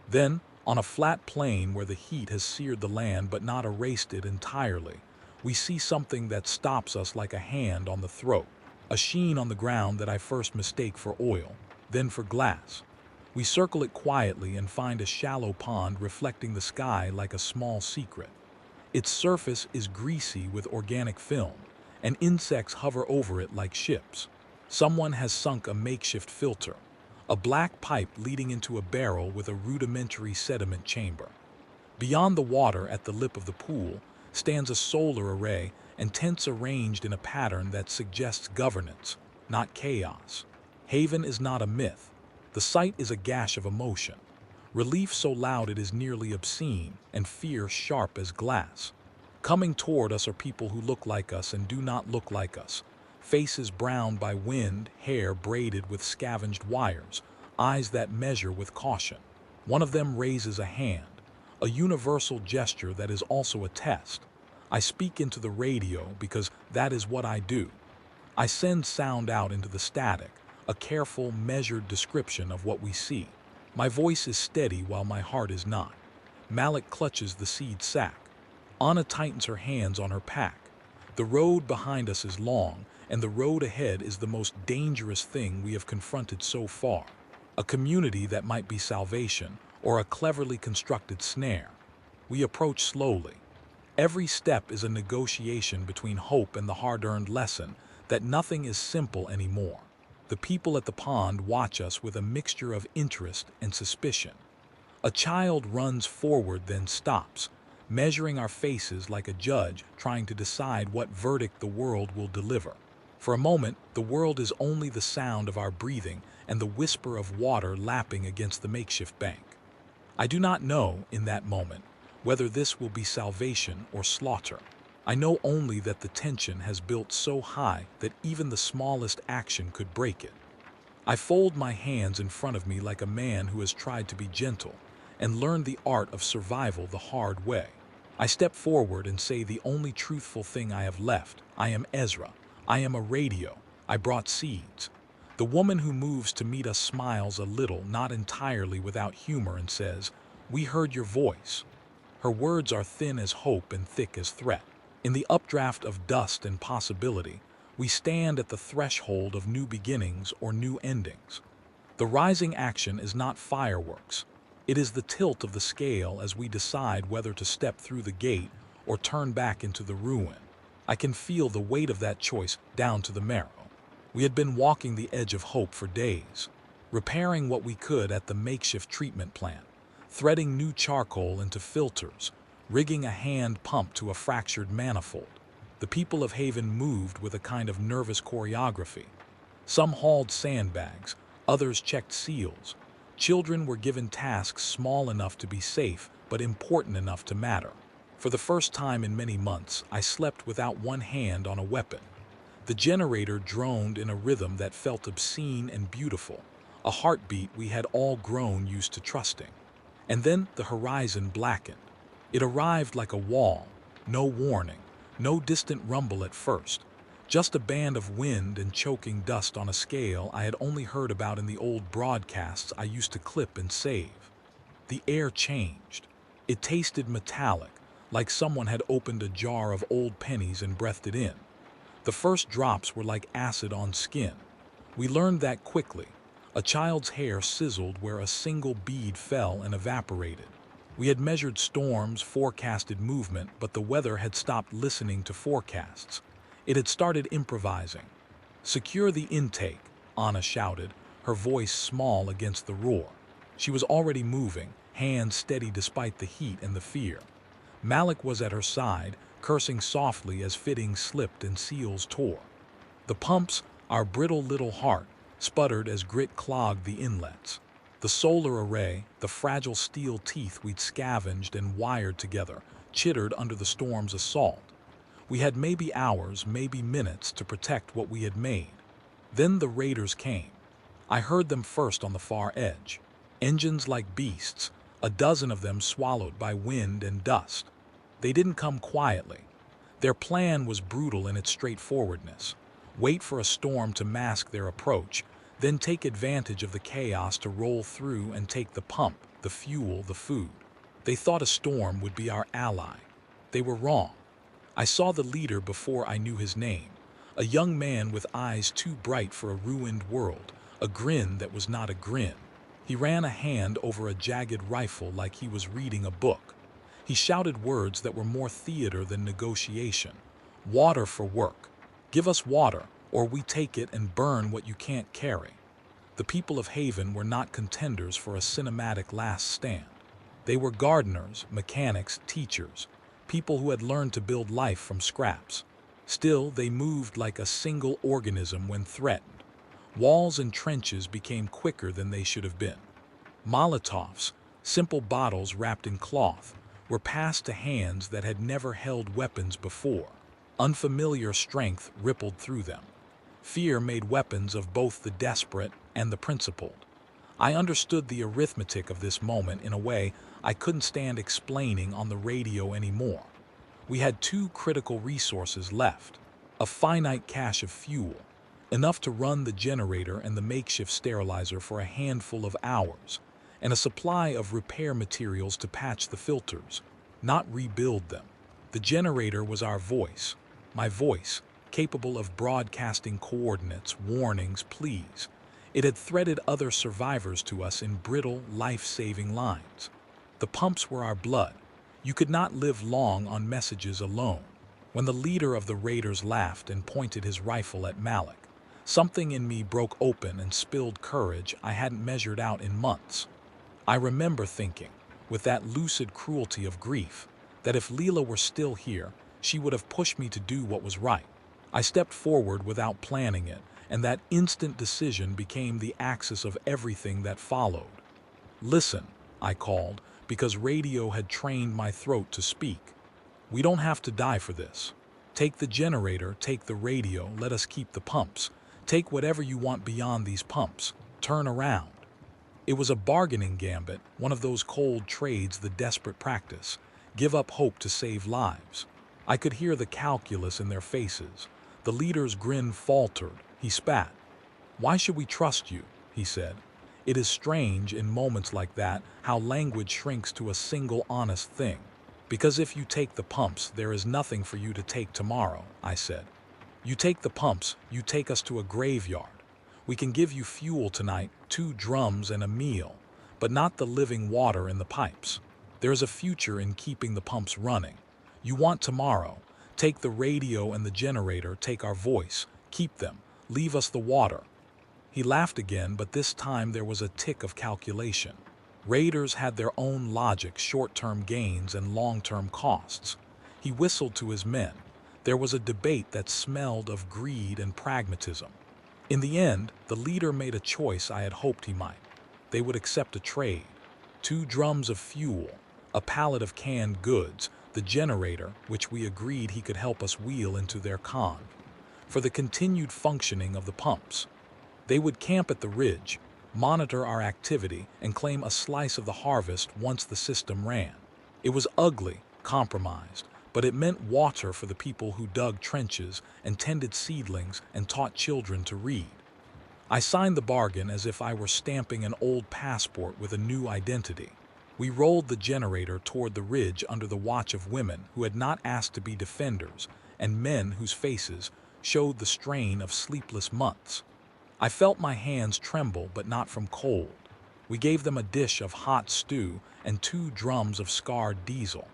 S1: Then, on a flat plain where the heat has seared the land but not erased it entirely, we see something that stops us like a hand on the throat, a sheen on the ground that I first mistake for oil, then for glass. We circle it quietly and find a shallow pond reflecting the sky like a small secret. Its surface is greasy with organic film, and insects hover over it like ships. Someone has sunk a makeshift filter, a black pipe leading into a barrel with a rudimentary sediment chamber. Beyond the water at the lip of the pool stands a solar array and tents arranged in a pattern that suggests governance, not chaos. Haven is not a myth. The sight is a gash of emotion. Relief so loud it is nearly obscene, and fear sharp as glass. Coming toward us are people who look like us and do not look like us. Faces browned by wind, hair braided with scavenged wires, eyes that measure with caution. One of them raises a hand, a universal gesture that is also a test. I speak into the radio because that is what I do. I send sound out into the static, a careful, measured description of what we see. My voice is steady while my heart is not. Malik clutches the seed sack. Anna tightens her hands on her pack. The road behind us is long, and the road ahead is the most dangerous thing we have confronted so far. A community that might be salvation, or a cleverly constructed snare. We approach slowly. Every step is a negotiation between hope and the hard-earned lesson that nothing is simple anymore. The people at the pond watch us with a mixture of interest and suspicion. A child runs forward then stops, measuring our faces like a judge trying to decide what verdict the world will deliver. For a moment, the world is only the sound of our breathing and the whisper of water lapping against the makeshift bank. I do not know, in that moment, whether this will be salvation or slaughter. I know only that the tension has built so high that even the smallest action could break it. I fold my hands in front of me like a man who has tried to be gentle and learned the art of survival the hard way. I step forward and say the only truthful thing I have left. I am Ezra. I am a radio. I brought seeds. The woman who moves to meet us smiles a little, not entirely without humor, and says, "We heard your voice." Her words are thin as hope and thick as threat. In the updraft of dust and possibility, we stand at the threshold of new beginnings or new endings. The rising action is not fireworks. It is the tilt of the scale as we decide whether to step through the gate or turn back into the ruin. I can feel the weight of that choice down to the marrow. We had been walking the edge of hope for days, repairing what we could at the makeshift treatment plant, threading new charcoal into filters, rigging a hand pump to a fractured manifold. The people of Haven moved with a kind of nervous choreography. Some hauled sandbags, others checked seals. Children were given tasks small enough to be safe, but important enough to matter. For the first time in many months, I slept without one hand on a weapon. The generator droned in a rhythm that felt obscene and beautiful, a heartbeat we had all grown used to trusting. And then the horizon blackened. It arrived like a wall, no warning, no distant rumble at first, just a band of wind and choking dust on a scale I had only heard about in the old broadcasts I used to clip and save. The air changed. It tasted metallic, like someone had opened a jar of old pennies and breathed it in. The first drops were like acid on skin. We learned that quickly. A child's hair sizzled where a single bead fell and evaporated. We had measured storms, forecasted movement, but the weather had stopped listening to forecasts. It had started improvising. "Secure the intake," Anna shouted, her voice small against the roar. She was already moving, hands steady despite the heat and the fear. Malik was at her side, cursing softly as fittings slipped and seals tore. The pumps, our brittle little heart, sputtered as grit clogged the inlets. The solar array, the fragile steel teeth we'd scavenged and wired together, chittered under the storm's assault. We had maybe hours, maybe minutes to protect what we had made. Then the raiders came. I heard them first on the far edge. Engines like beasts, a dozen of them swallowed by wind and dust. They didn't come quietly. Their plan was brutal in its straightforwardness. Wait for a storm to mask their approach, then take advantage of the chaos to roll through and take the pump, the fuel, the food. They thought a storm would be our ally. They were wrong. I saw the leader before I knew his name, a young man with eyes too bright for a ruined world, a grin that was not a grin. He ran a hand over a jagged rifle like he was reading a book. He shouted words that were more theater than negotiation. "Water for work. Give us water, or we take it and burn what you can't carry." The people of Haven were not contenders for a cinematic last stand. They were gardeners, mechanics, teachers, people who had learned to build life from scraps. Still, they moved like a single organism when threatened. Walls and trenches became quicker than they should have been. Molotovs, simple bottles wrapped in cloth, were passed to hands that had never held weapons before. Unfamiliar strength rippled through them. Fear made weapons of both the desperate and the principled. I understood the arithmetic of this moment in a way I couldn't stand explaining on the radio anymore. We had two critical resources left: a finite cache of fuel, enough to run the generator and the makeshift sterilizer for a handful of hours, and a supply of repair materials to patch the filters, not rebuild them. The generator was our voice, my voice, capable of broadcasting coordinates, warnings, pleas. It had threaded other survivors to us in brittle, life-saving lines. The pumps were our blood. You could not live long on messages alone. When the leader of the raiders laughed and pointed his rifle at Malik, something in me broke open and spilled courage I hadn't measured out in months. I remember thinking, with that lucid cruelty of grief, that if Leela were still here, she would have pushed me to do what was right. I stepped forward without planning it, and that instant decision became the axis of everything that followed. "Listen," I called, because radio had trained my throat to speak. "We don't have to die for this. Take the generator, take the radio, let us keep the pumps. Take whatever you want beyond these pumps. Turn around." It was a bargaining gambit, one of those cold trades the desperate practice. Give up hope to save lives. I could hear the calculus in their faces. The leader's grin faltered. He spat. "Why should we trust you?" he said. "It is strange, in moments like that, how language shrinks to a single honest thing. Because if you take the pumps, there is nothing for you to take tomorrow," I said. "You take the pumps, you take us to a graveyard. We can give you fuel tonight, 2 drums and a meal, but not the living water in the pipes. There is a future in keeping the pumps running. You want tomorrow. Take the radio and the generator, take our voice, keep them, leave us the water." He laughed again, but this time there was a tick of calculation. Raiders had their own logic, short-term gains and long-term costs. He whistled to his men. There was a debate that smelled of greed and pragmatism. In the end, the leader made a choice I had hoped he might. They would accept a trade. 2 drums of fuel, a pallet of canned goods, the generator, which we agreed he could help us wheel into their conv, for the continued functioning of the pumps. They would camp at the ridge, monitor our activity, and claim a slice of the harvest once the system ran. It was ugly, compromised, but it meant water for the people who dug trenches and tended seedlings and taught children to read. I signed the bargain as if I were stamping an old passport with a new identity. We rolled the generator toward the ridge under the watch of women who had not asked to be defenders and men whose faces showed the strain of sleepless months. I felt my hands tremble, but not from cold. We gave them a dish of hot stew and 2 drums of scarred diesel.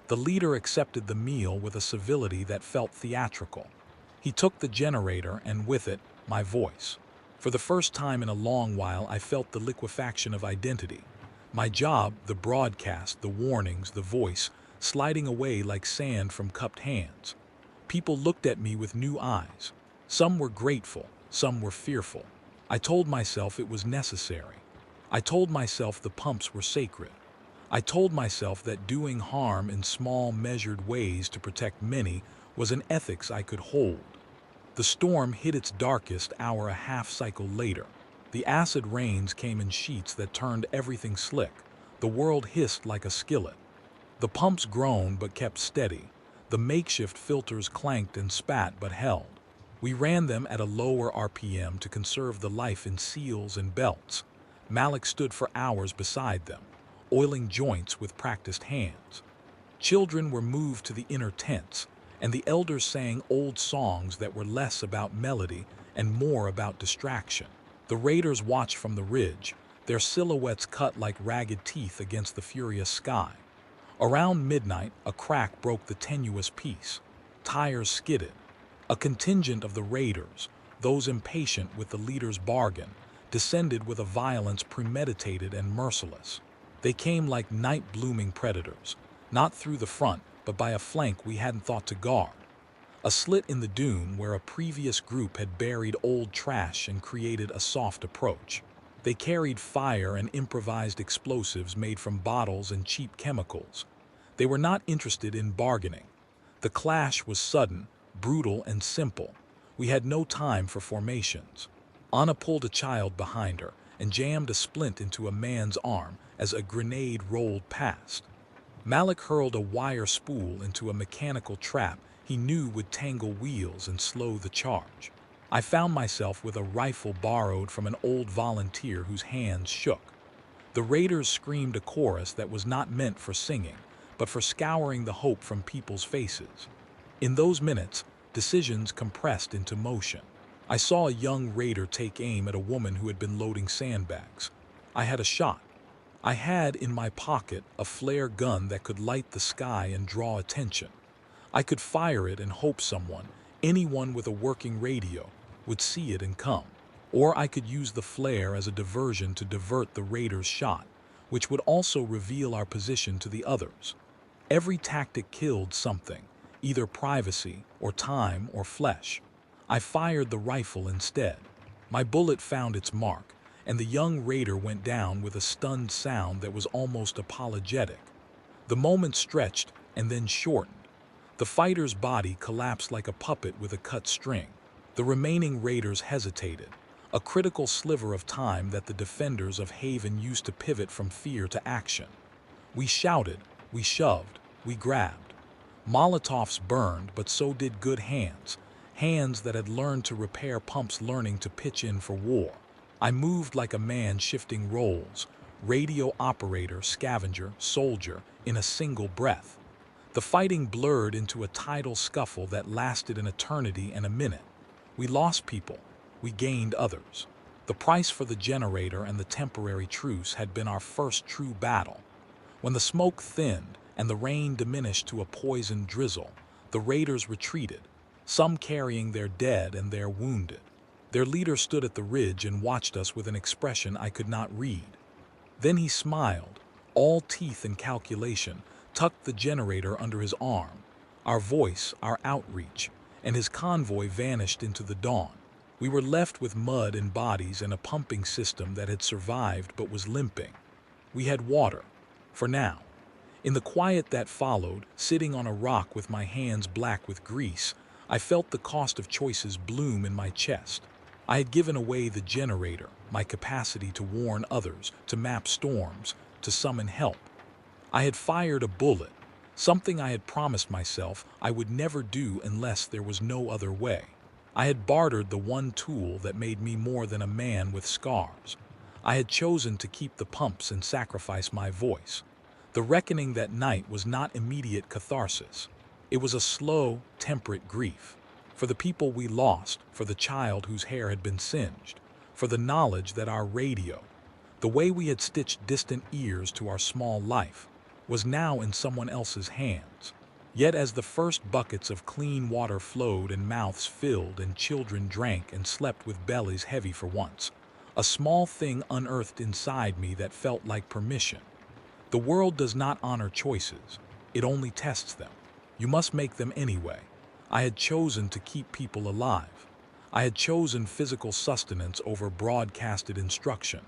S1: The leader accepted the meal with a civility that felt theatrical. He took the generator and with it, my voice. For the first time in a long while, I felt the liquefaction of identity. My job, the broadcast, the warnings, the voice, sliding away like sand from cupped hands. People looked at me with new eyes. Some were grateful, some were fearful. I told myself it was necessary. I told myself the pumps were sacred. I told myself that doing harm in small, measured ways to protect many was an ethics I could hold. The storm hit its darkest hour a half-cycle later. The acid rains came in sheets that turned everything slick. The world hissed like a skillet. The pumps groaned but kept steady. The makeshift filters clanked and spat but held. We ran them at a lower RPM to conserve the life in seals and belts. Malik stood for hours beside them, oiling joints with practiced hands. Children were moved to the inner tents, and the elders sang old songs that were less about melody and more about distraction. The raiders watched from the ridge, their silhouettes cut like ragged teeth against the furious sky. Around midnight, a crack broke the tenuous peace. Tires skidded. A contingent of the raiders, those impatient with the leader's bargain, descended with a violence premeditated and merciless. They came like night-blooming predators, not through the front, but by a flank we hadn't thought to guard. A slit in the dune where a previous group had buried old trash and created a soft approach. They carried fire and improvised explosives made from bottles and cheap chemicals. They were not interested in bargaining. The clash was sudden, brutal, and simple. We had no time for formations. Anna pulled a child behind her and jammed a splint into a man's arm as a grenade rolled past. Malik hurled a wire spool into a mechanical trap he knew would tangle wheels and slow the charge. I found myself with a rifle borrowed from an old volunteer whose hands shook. The raiders screamed a chorus that was not meant for singing, but for scouring the hope from people's faces. In those minutes, decisions compressed into motion. I saw a young raider take aim at a woman who had been loading sandbags. I had a shot. I had in my pocket a flare gun that could light the sky and draw attention. I could fire it and hope someone, anyone with a working radio, would see it and come. Or I could use the flare as a diversion to divert the raiders' shot, which would also reveal our position to the others. Every tactic killed something, either privacy or time or flesh. I fired the rifle instead. My bullet found its mark, and the young raider went down with a stunned sound that was almost apologetic. The moment stretched and then shortened. The fighter's body collapsed like a puppet with a cut string. The remaining raiders hesitated, a critical sliver of time that the defenders of Haven used to pivot from fear to action. We shouted, we shoved, we grabbed. Molotovs burned, but so did good hands, hands that had learned to repair pumps, learning to pitch in for war. I moved like a man shifting roles, radio operator, scavenger, soldier, in a single breath. The fighting blurred into a tidal scuffle that lasted an eternity and a minute. We lost people, we gained others. The price for the generator and the temporary truce had been our first true battle. When the smoke thinned and the rain diminished to a poisoned drizzle, the raiders retreated, some carrying their dead and their wounded. Their leader stood at the ridge and watched us with an expression I could not read. Then he smiled, all teeth and calculation, tucked the generator under his arm, our voice, our outreach, and his convoy vanished into the dawn. We were left with mud and bodies and a pumping system that had survived but was limping. We had water, for now. In the quiet that followed, sitting on a rock with my hands black with grease, I felt the cost of choices bloom in my chest. I had given away the generator, my capacity to warn others, to map storms, to summon help. I had fired a bullet, something I had promised myself I would never do unless there was no other way. I had bartered the one tool that made me more than a man with scars. I had chosen to keep the pumps and sacrifice my voice. The reckoning that night was not immediate catharsis. It was a slow, temperate grief. For the people we lost, for the child whose hair had been singed, for the knowledge that our radio, the way we had stitched distant ears to our small life, was now in someone else's hands. Yet as the first buckets of clean water flowed and mouths filled and children drank and slept with bellies heavy for once, a small thing unearthed inside me that felt like permission. The world does not honor choices, it only tests them. You must make them anyway. I had chosen to keep people alive. I had chosen physical sustenance over broadcasted instruction.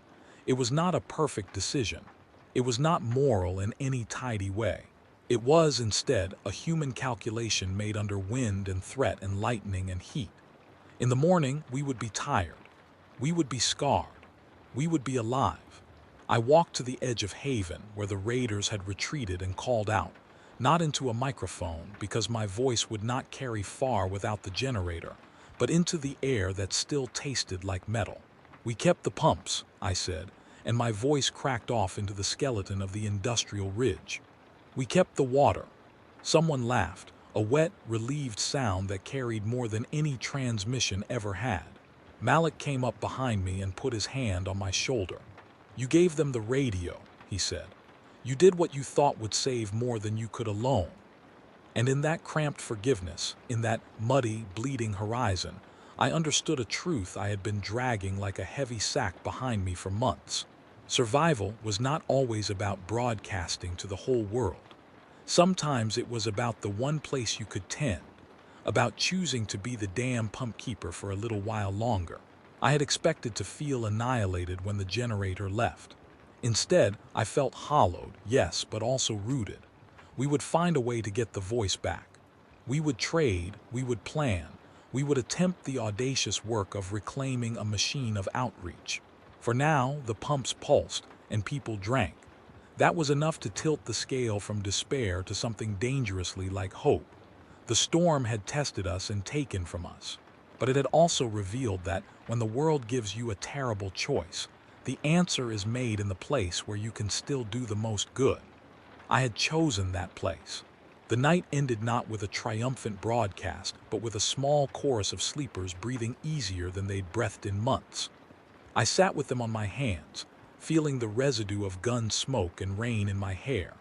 S1: It was not a perfect decision. It was not moral in any tidy way. It was, instead, a human calculation made under wind and threat and lightning and heat. In the morning, we would be tired. We would be scarred. We would be alive. I walked to the edge of Haven, where the raiders had retreated, and called out, not into a microphone, because my voice would not carry far without the generator, but into the air that still tasted like metal. We kept the pumps, I said, and my voice cracked off into the skeleton of the industrial ridge. We kept the water. Someone laughed, a wet, relieved sound that carried more than any transmission ever had. Malik came up behind me and put his hand on my shoulder. You gave them the radio, he said. You did what you thought would save more than you could alone. And in that cramped forgiveness, in that muddy, bleeding horizon, I understood a truth I had been dragging like a heavy sack behind me for months. Survival was not always about broadcasting to the whole world. Sometimes it was about the one place you could tend, about choosing to be the damn pump keeper for a little while longer. I had expected to feel annihilated when the generator left. Instead, I felt hollowed, yes, but also rooted. We would find a way to get the voice back. We would trade, we would plan, we would attempt the audacious work of reclaiming a machine of outreach. For now, the pumps pulsed, and people drank. That was enough to tilt the scale from despair to something dangerously like hope. The storm had tested us and taken from us. But it had also revealed that when the world gives you a terrible choice, the answer is made in the place where you can still do the most good. I had chosen that place. The night ended not with a triumphant broadcast, but with a small chorus of sleepers breathing easier than they'd breathed in months. I sat with them on my hands, feeling the residue of gun smoke and rain in my hair,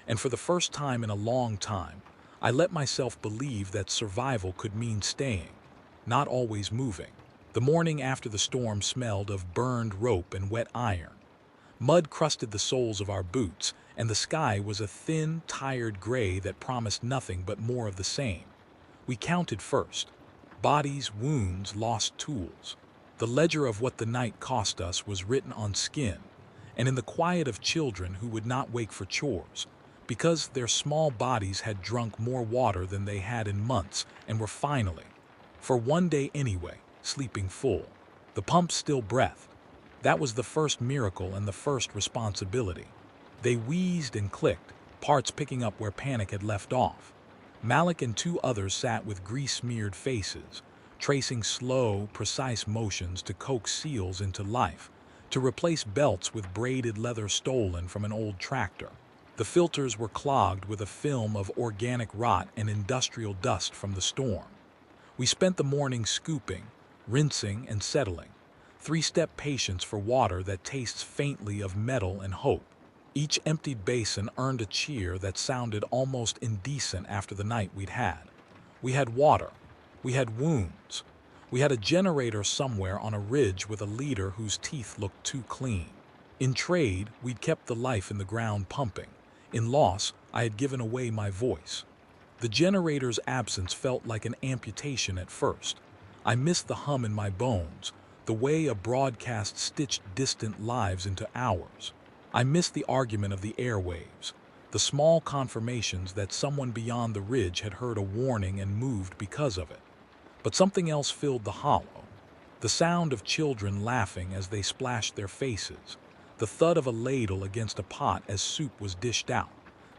S1: and for the first time in a long time, I let myself believe that survival could mean staying, not always moving. The morning after the storm smelled of burned rope and wet iron. Mud crusted the soles of our boots, and the sky was a thin, tired gray that promised nothing but more of the same. We counted first. Bodies, wounds, lost tools. The ledger of what the night cost us was written on skin, and in the quiet of children who would not wake for chores, because their small bodies had drunk more water than they had in months and were finally, for one day anyway, sleeping full. The pumps still breathed. That was the first miracle and the first responsibility. They wheezed and clicked, parts picking up where panic had left off. Malik and two others sat with grease-smeared faces, tracing slow, precise motions to coax seals into life, to replace belts with braided leather stolen from an old tractor. The filters were clogged with a film of organic rot and industrial dust from the storm. We spent the morning scooping, rinsing, and settling. Three-step patience for water that tastes faintly of metal and hope. Each emptied basin earned a cheer that sounded almost indecent after the night we'd had. We had water. We had wounds. We had a generator somewhere on a ridge with a leader whose teeth looked too clean. In trade, we'd kept the life in the ground pumping. In loss, I had given away my voice. The generator's absence felt like an amputation at first. I missed the hum in my bones, the way a broadcast stitched distant lives into ours. I missed the argument of the airwaves, the small confirmations that someone beyond the ridge had heard a warning and moved because of it. But something else filled the hollow. The sound of children laughing as they splashed their faces, the thud of a ladle against a pot as soup was dished out,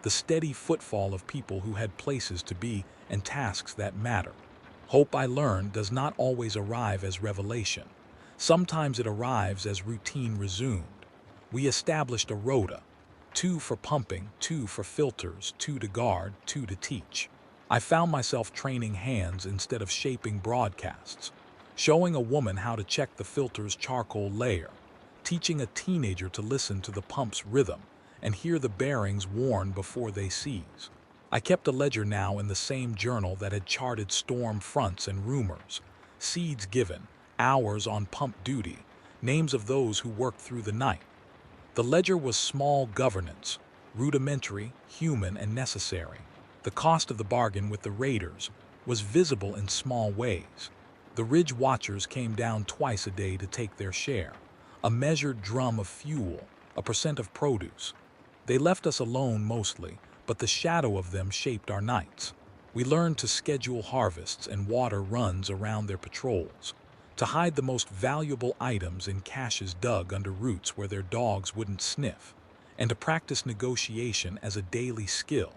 S1: the steady footfall of people who had places to be and tasks that mattered. Hope, I learned, does not always arrive as revelation. Sometimes it arrives as routine resumed. We established a rota. 2 for pumping, 2 for filters, 2 to guard, 2 to teach. I found myself training hands instead of shaping broadcasts, showing a woman how to check the filter's charcoal layer, teaching a teenager to listen to the pump's rhythm and hear the bearings warn before they seize. I kept a ledger now in the same journal that had charted storm fronts and rumors, seeds given, hours on pump duty, names of those who worked through the night. The ledger was small governance, rudimentary, human, and necessary. The cost of the bargain with the raiders was visible in small ways. The ridge watchers came down twice a day to take their share, a measured drum of fuel, a percent of produce. They left us alone mostly, but the shadow of them shaped our nights. We learned to schedule harvests and water runs around their patrols, to hide the most valuable items in caches dug under roots where their dogs wouldn't sniff, and to practice negotiation as a daily skill.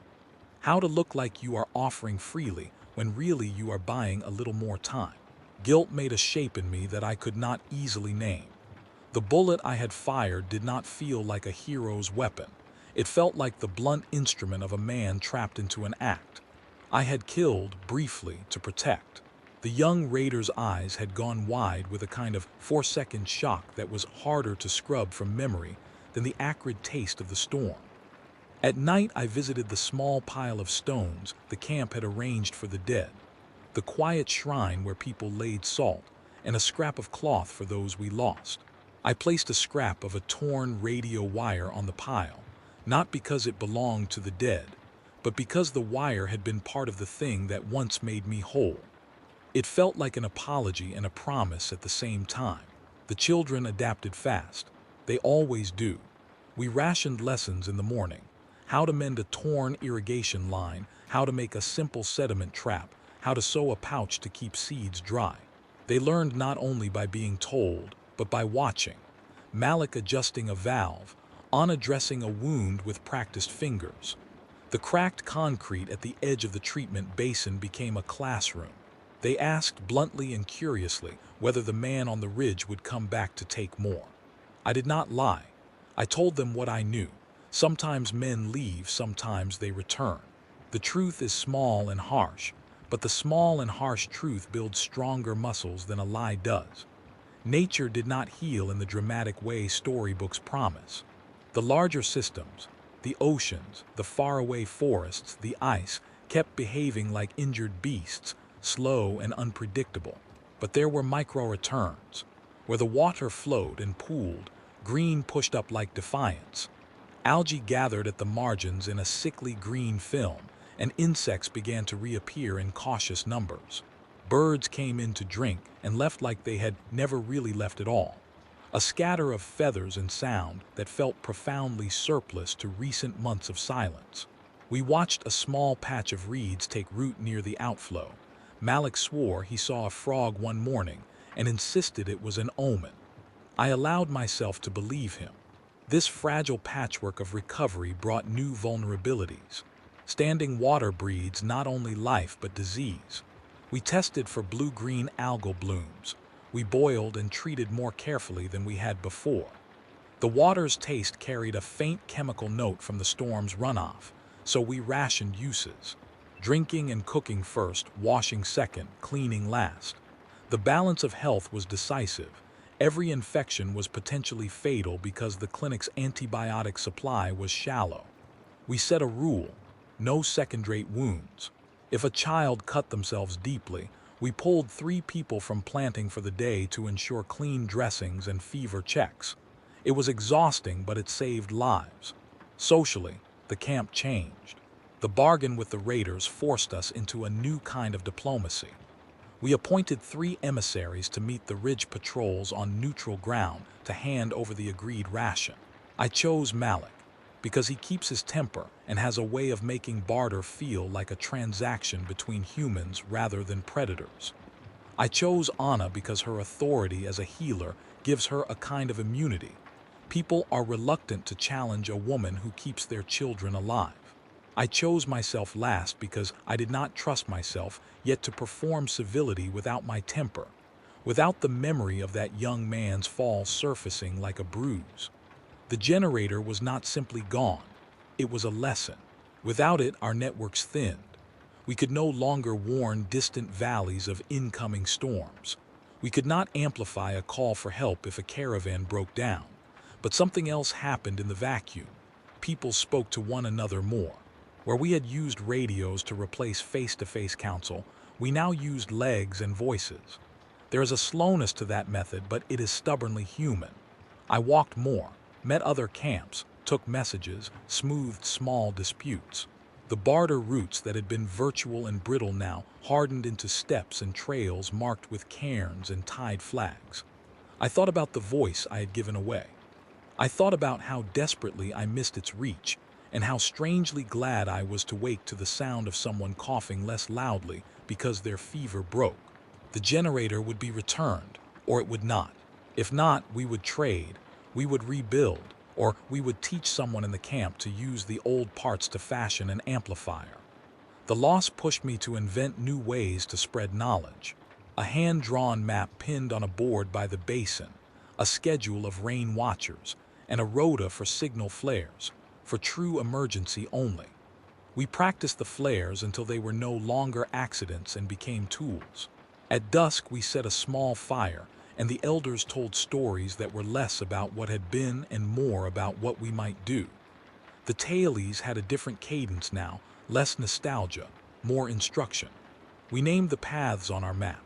S1: How to look like you are offering freely when really you are buying a little more time. Guilt made a shape in me that I could not easily name. The bullet I had fired did not feel like a hero's weapon. It felt like the blunt instrument of a man trapped into an act. I had killed, briefly, to protect. The young raider's eyes had gone wide with a kind of 4-second shock that was harder to scrub from memory than the acrid taste of the storm. At night, I visited the small pile of stones the camp had arranged for the dead, the quiet shrine where people laid salt, and a scrap of cloth for those we lost. I placed a scrap of a torn radio wire on the pile, not because it belonged to the dead, but because the wire had been part of the thing that once made me whole. It felt like an apology and a promise at the same time. The children adapted fast. They always do. We rationed lessons in the morning. How to mend a torn irrigation line, how to make a simple sediment trap, how to sew a pouch to keep seeds dry. They learned not only by being told, but by watching. Malik adjusting a valve, Anna dressing a wound with practiced fingers. The cracked concrete at the edge of the treatment basin became a classroom. They asked bluntly and curiously whether the man on the ridge would come back to take more. I did not lie. I told them what I knew. Sometimes men leave, sometimes they return. The truth is small and harsh, but the small and harsh truth builds stronger muscles than a lie does. Nature did not heal in the dramatic way storybooks promise. The larger systems, the oceans, the faraway forests, the ice, kept behaving like injured beasts, slow and unpredictable. But there were micro-returns. Where the water flowed and pooled, green pushed up like defiance. Algae gathered at the margins in a sickly green film, and insects began to reappear in cautious numbers. Birds came in to drink and left like they had never really left at all. A scatter of feathers and sound that felt profoundly surplus to recent months of silence. We watched a small patch of reeds take root near the outflow. Malik swore he saw a frog one morning and insisted it was an omen. I allowed myself to believe him. This fragile patchwork of recovery brought new vulnerabilities. Standing water breeds not only life but disease. We tested for blue-green algal blooms. We boiled and treated more carefully than we had before. The water's taste carried a faint chemical note from the storm's runoff, so we rationed uses. Drinking and cooking first, washing second, cleaning last. The balance of health was decisive. Every infection was potentially fatal because the clinic's antibiotic supply was shallow. We set a rule: no second-rate wounds. If a child cut themselves deeply, we pulled 3 people from planting for the day to ensure clean dressings and fever checks. It was exhausting, but it saved lives. Socially, the camp changed. The bargain with the raiders forced us into a new kind of diplomacy. We appointed 3 emissaries to meet the ridge patrols on neutral ground to hand over the agreed ration. I chose Malik because he keeps his temper and has a way of making barter feel like a transaction between humans rather than predators. I chose Anna because her authority as a healer gives her a kind of immunity. People are reluctant to challenge a woman who keeps their children alive. I chose myself last because I did not trust myself yet to perform civility without my temper, without the memory of that young man's fall surfacing like a bruise. The generator was not simply gone, it was a lesson. Without it, our networks thinned. We could no longer warn distant valleys of incoming storms. We could not amplify a call for help if a caravan broke down. But something else happened in the vacuum. People spoke to one another more. Where we had used radios to replace face-to-face counsel, we now used legs and voices. There is a slowness to that method, but it is stubbornly human. I walked more, met other camps, took messages, smoothed small disputes. The barter routes that had been virtual and brittle now hardened into steps and trails marked with cairns and tied flags. I thought about the voice I had given away. I thought about how desperately I missed its reach, and how strangely glad I was to wake to the sound of someone coughing less loudly because their fever broke. The generator would be returned, or it would not. If not, we would trade, we would rebuild, or we would teach someone in the camp to use the old parts to fashion an amplifier. The loss pushed me to invent new ways to spread knowledge. A hand-drawn map pinned on a board by the basin, a schedule of rain watchers, and a rota for signal flares, for true emergency only. We practiced the flares until they were no longer accidents and became tools. At dusk, we set a small fire, and the elders told stories that were less about what had been and more about what we might do. The tailies had a different cadence now, less nostalgia, more instruction. We named the paths on our map.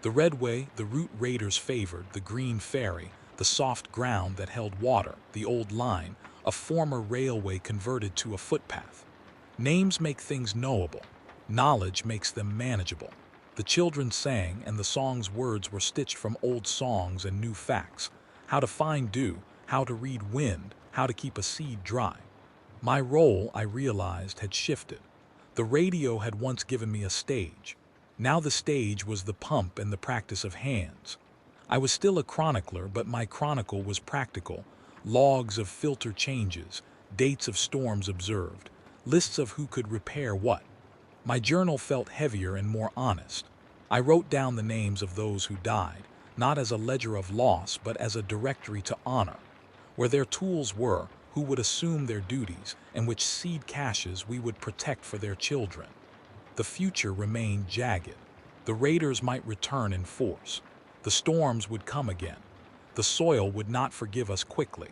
S1: The red way, the route raiders favored, the green ferry, the soft ground that held water, the old line, a former railway converted to a footpath. Names make things knowable. Knowledge makes them manageable. The children sang, and the song's words were stitched from old songs and new facts. How to find dew, how to read wind, how to keep a seed dry. My role, I realized, had shifted. The radio had once given me a stage. Now the stage was the pump and the practice of hands. I was still a chronicler, but my chronicle was practical. Logs of filter changes, dates of storms observed, lists of who could repair what. My journal felt heavier and more honest. I wrote down the names of those who died, not as a ledger of loss, but as a directory to honor. Where their tools were, who would assume their duties, and which seed caches we would protect for their children. The future remained jagged. The raiders might return in force. The storms would come again. The soil would not forgive us quickly.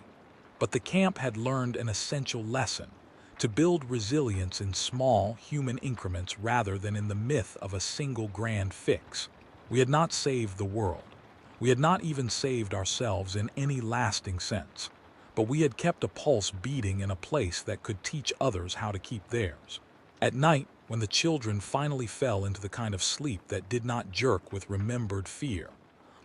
S1: But the camp had learned an essential lesson: to build resilience in small, human increments rather than in the myth of a single grand fix. We had not saved the world. We had not even saved ourselves in any lasting sense. But we had kept a pulse beating in a place that could teach others how to keep theirs. At night, when the children finally fell into the kind of sleep that did not jerk with remembered fear,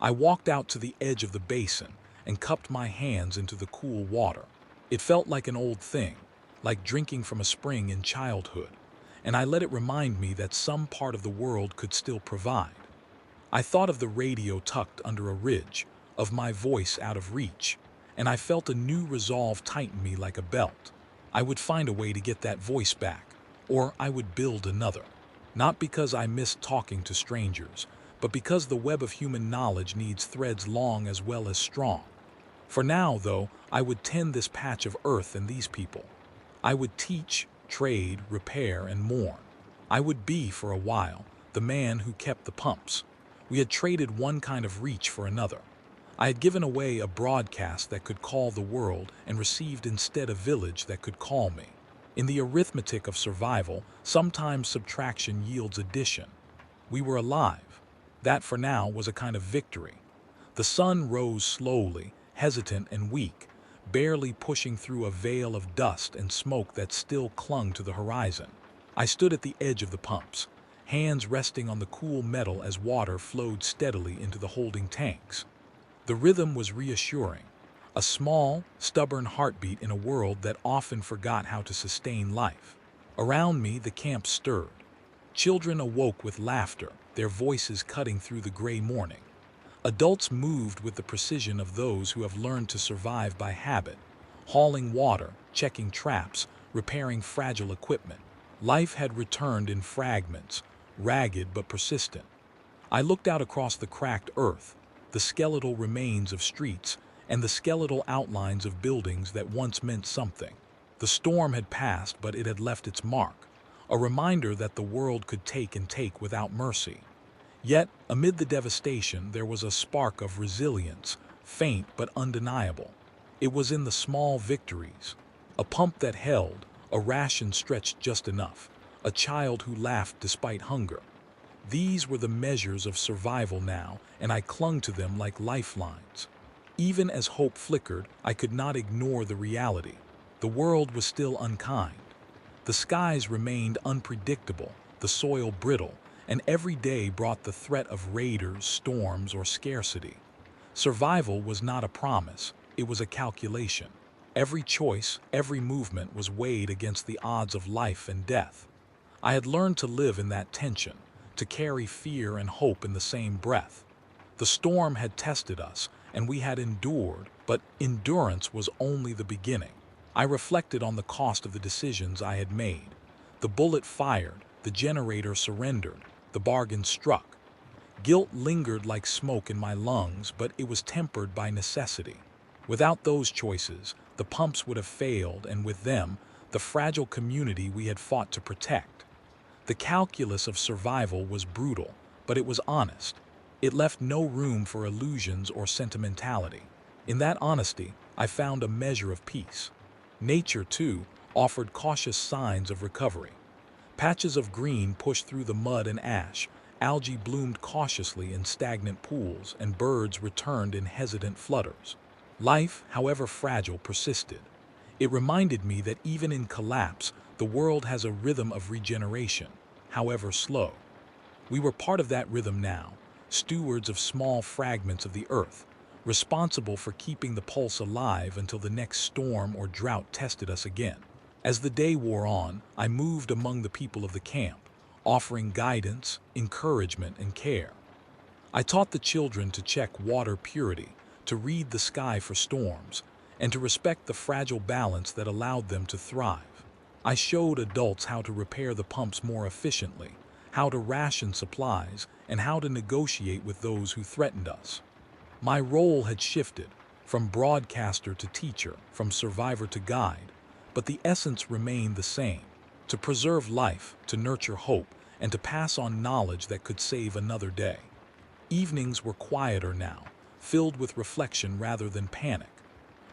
S1: I walked out to the edge of the basin and cupped my hands into the cool water. It felt like an old thing, like drinking from a spring in childhood, and I let it remind me that some part of the world could still provide. I thought of the radio tucked under a ridge, of my voice out of reach, and I felt a new resolve tighten me like a belt. I would find a way to get that voice back, or I would build another. Not because I missed talking to strangers, but because the web of human knowledge needs threads long as well as strong. For now, though, I would tend this patch of earth and these people. I would teach, trade, repair, and mourn. I would be, for a while, the man who kept the pumps. We had traded one kind of reach for another. I had given away a broadcast that could call the world and received instead a village that could call me. In the arithmetic of survival, sometimes subtraction yields addition. We were alive. That, for now, was a kind of victory. The sun rose slowly, hesitant and weak, barely pushing through a veil of dust and smoke that still clung to the horizon. I stood at the edge of the pumps, hands resting on the cool metal as water flowed steadily into the holding tanks. The rhythm was reassuring, a small, stubborn heartbeat in a world that often forgot how to sustain life. Around me, the camp stirred. Children awoke with laughter, their voices cutting through the gray morning. Adults moved with the precision of those who have learned to survive by habit, hauling water, checking traps, repairing fragile equipment. Life had returned in fragments, ragged but persistent. I looked out across the cracked earth, the skeletal remains of streets, and the skeletal outlines of buildings that once meant something. The storm had passed, but it had left its mark, a reminder that the world could take and take without mercy. Yet, amid the devastation, there was a spark of resilience, faint but undeniable. It was in the small victories: a pump that held, a ration stretched just enough, a child who laughed despite hunger. These were the measures of survival now, and I clung to them like lifelines. Even as hope flickered, I could not ignore the reality. The world was still unkind. The skies remained unpredictable, the soil brittle, and every day brought the threat of raiders, storms, or scarcity. Survival was not a promise, it was a calculation. Every choice, every movement was weighed against the odds of life and death. I had learned to live in that tension, to carry fear and hope in the same breath. The storm had tested us, and we had endured, but endurance was only the beginning. I reflected on the cost of the decisions I had made. The bullet fired, the generator surrendered, the bargain struck. Guilt lingered like smoke in my lungs, but it was tempered by necessity. Without those choices, the pumps would have failed, and with them, the fragile community we had fought to protect. The calculus of survival was brutal, but it was honest. It left no room for illusions or sentimentality. In that honesty, I found a measure of peace. Nature, too, offered cautious signs of recovery. Patches of green pushed through the mud and ash, algae bloomed cautiously in stagnant pools, and birds returned in hesitant flutters. Life, however fragile, persisted. It reminded me that even in collapse, The world has a rhythm of regeneration, however slow. We were part of that rhythm now, stewards of small fragments of the earth, responsible for keeping the pulse alive until the next storm or drought tested us again. As the day wore on, I moved among the people of the camp, offering guidance, encouragement, and care. I taught the children to check water purity, to read the sky for storms, and to respect the fragile balance that allowed them to thrive. I showed adults how to repair the pumps more efficiently, how to ration supplies, and how to negotiate with those who threatened us. My role had shifted, from broadcaster to teacher, from survivor to guide, but the essence remained the same: to preserve life, to nurture hope, and to pass on knowledge that could save another day. Evenings were quieter now, filled with reflection rather than panic.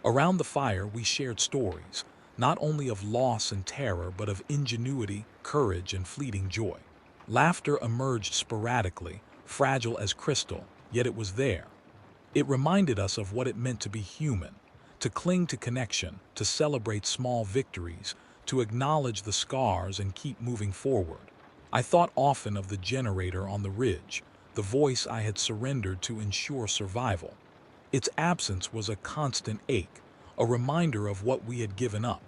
S1: Around the fire we shared stories, not only of loss and terror but of ingenuity, courage, and fleeting joy. Laughter emerged sporadically, fragile as crystal, yet it was there. It reminded us of what it meant to be human, to cling to connection, to celebrate small victories, to acknowledge the scars and keep moving forward. I thought often of the generator on the ridge, the voice I had surrendered to ensure survival. Its absence was a constant ache, a reminder of what we had given up.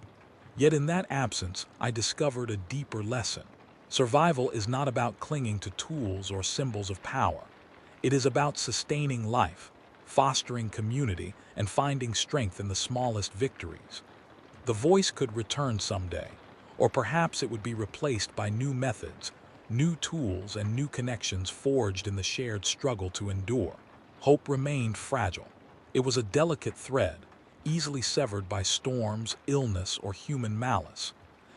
S1: Yet in that absence, I discovered a deeper lesson. Survival is not about clinging to tools or symbols of power. It is about sustaining life, fostering community, and finding strength in the smallest victories. The voice could return someday, or perhaps it would be replaced by new methods, new tools, and new connections forged in the shared struggle to endure. Hope remained fragile. It was a delicate thread, easily severed by storms, illness, or human malice.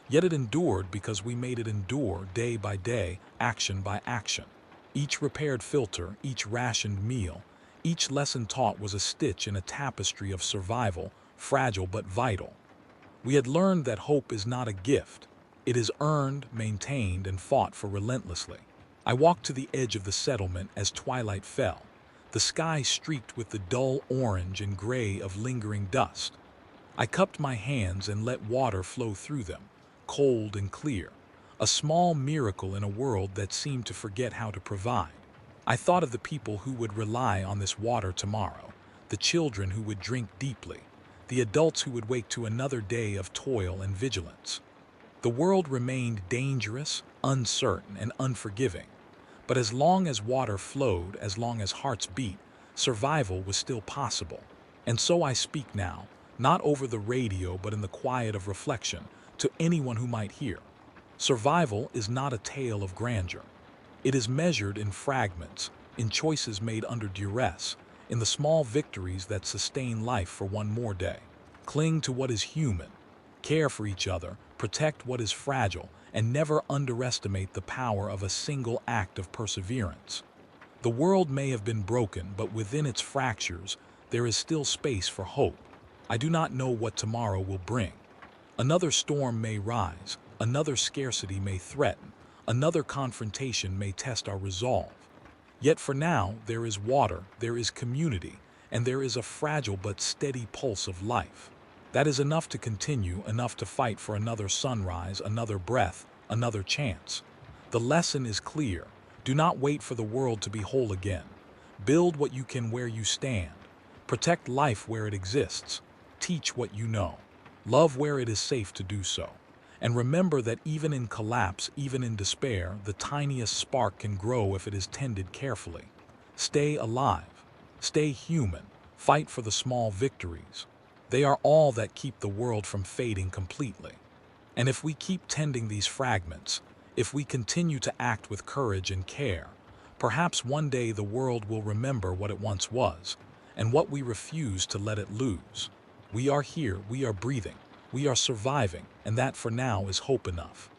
S1: Yet it endured because we made it endure day by day, action by action. Each repaired filter, each rationed meal, each lesson taught was a stitch in a tapestry of survival, fragile but vital. We had learned that hope is not a gift. It is earned, maintained, and fought for relentlessly. I walked to the edge of the settlement as twilight fell, the sky streaked with the dull orange and gray of lingering dust. I cupped my hands and let water flow through them, cold and clear, a small miracle in a world that seemed to forget how to provide. I thought of the people who would rely on this water tomorrow, the children who would drink deeply, the adults who would wake to another day of toil and vigilance. The world remained dangerous, uncertain, and unforgiving. But as long as water flowed, as long as hearts beat, survival was still possible. And so I speak now, not over the radio but in the quiet of reflection, to anyone who might hear. Survival is not a tale of grandeur. It is measured in fragments, in choices made under duress, in the small victories that sustain life for one more day. Cling to what is human, care for each other, protect what is fragile, and never underestimate the power of a single act of perseverance. The world may have been broken, but within its fractures, there is still space for hope. I do not know what tomorrow will bring. Another storm may rise, another scarcity may threaten, another confrontation may test our resolve. Yet for now, there is water, there is community, and there is a fragile but steady pulse of life. That is enough to continue, enough to fight for another sunrise, another breath, another chance. The lesson is clear. Do not wait for the world to be whole again. Build what you can where you stand. Protect life where it exists. Teach what you know. Love where it is safe to do so. And remember that even in collapse, even in despair, the tiniest spark can grow if it is tended carefully. Stay alive. Stay human. Fight for the small victories. They are all that keep the world from fading completely. And if we keep tending these fragments, if we continue to act with courage and care, perhaps one day the world will remember what it once was, and what we refuse to let it lose. We are here, we are breathing, we are surviving, and that for now is hope enough.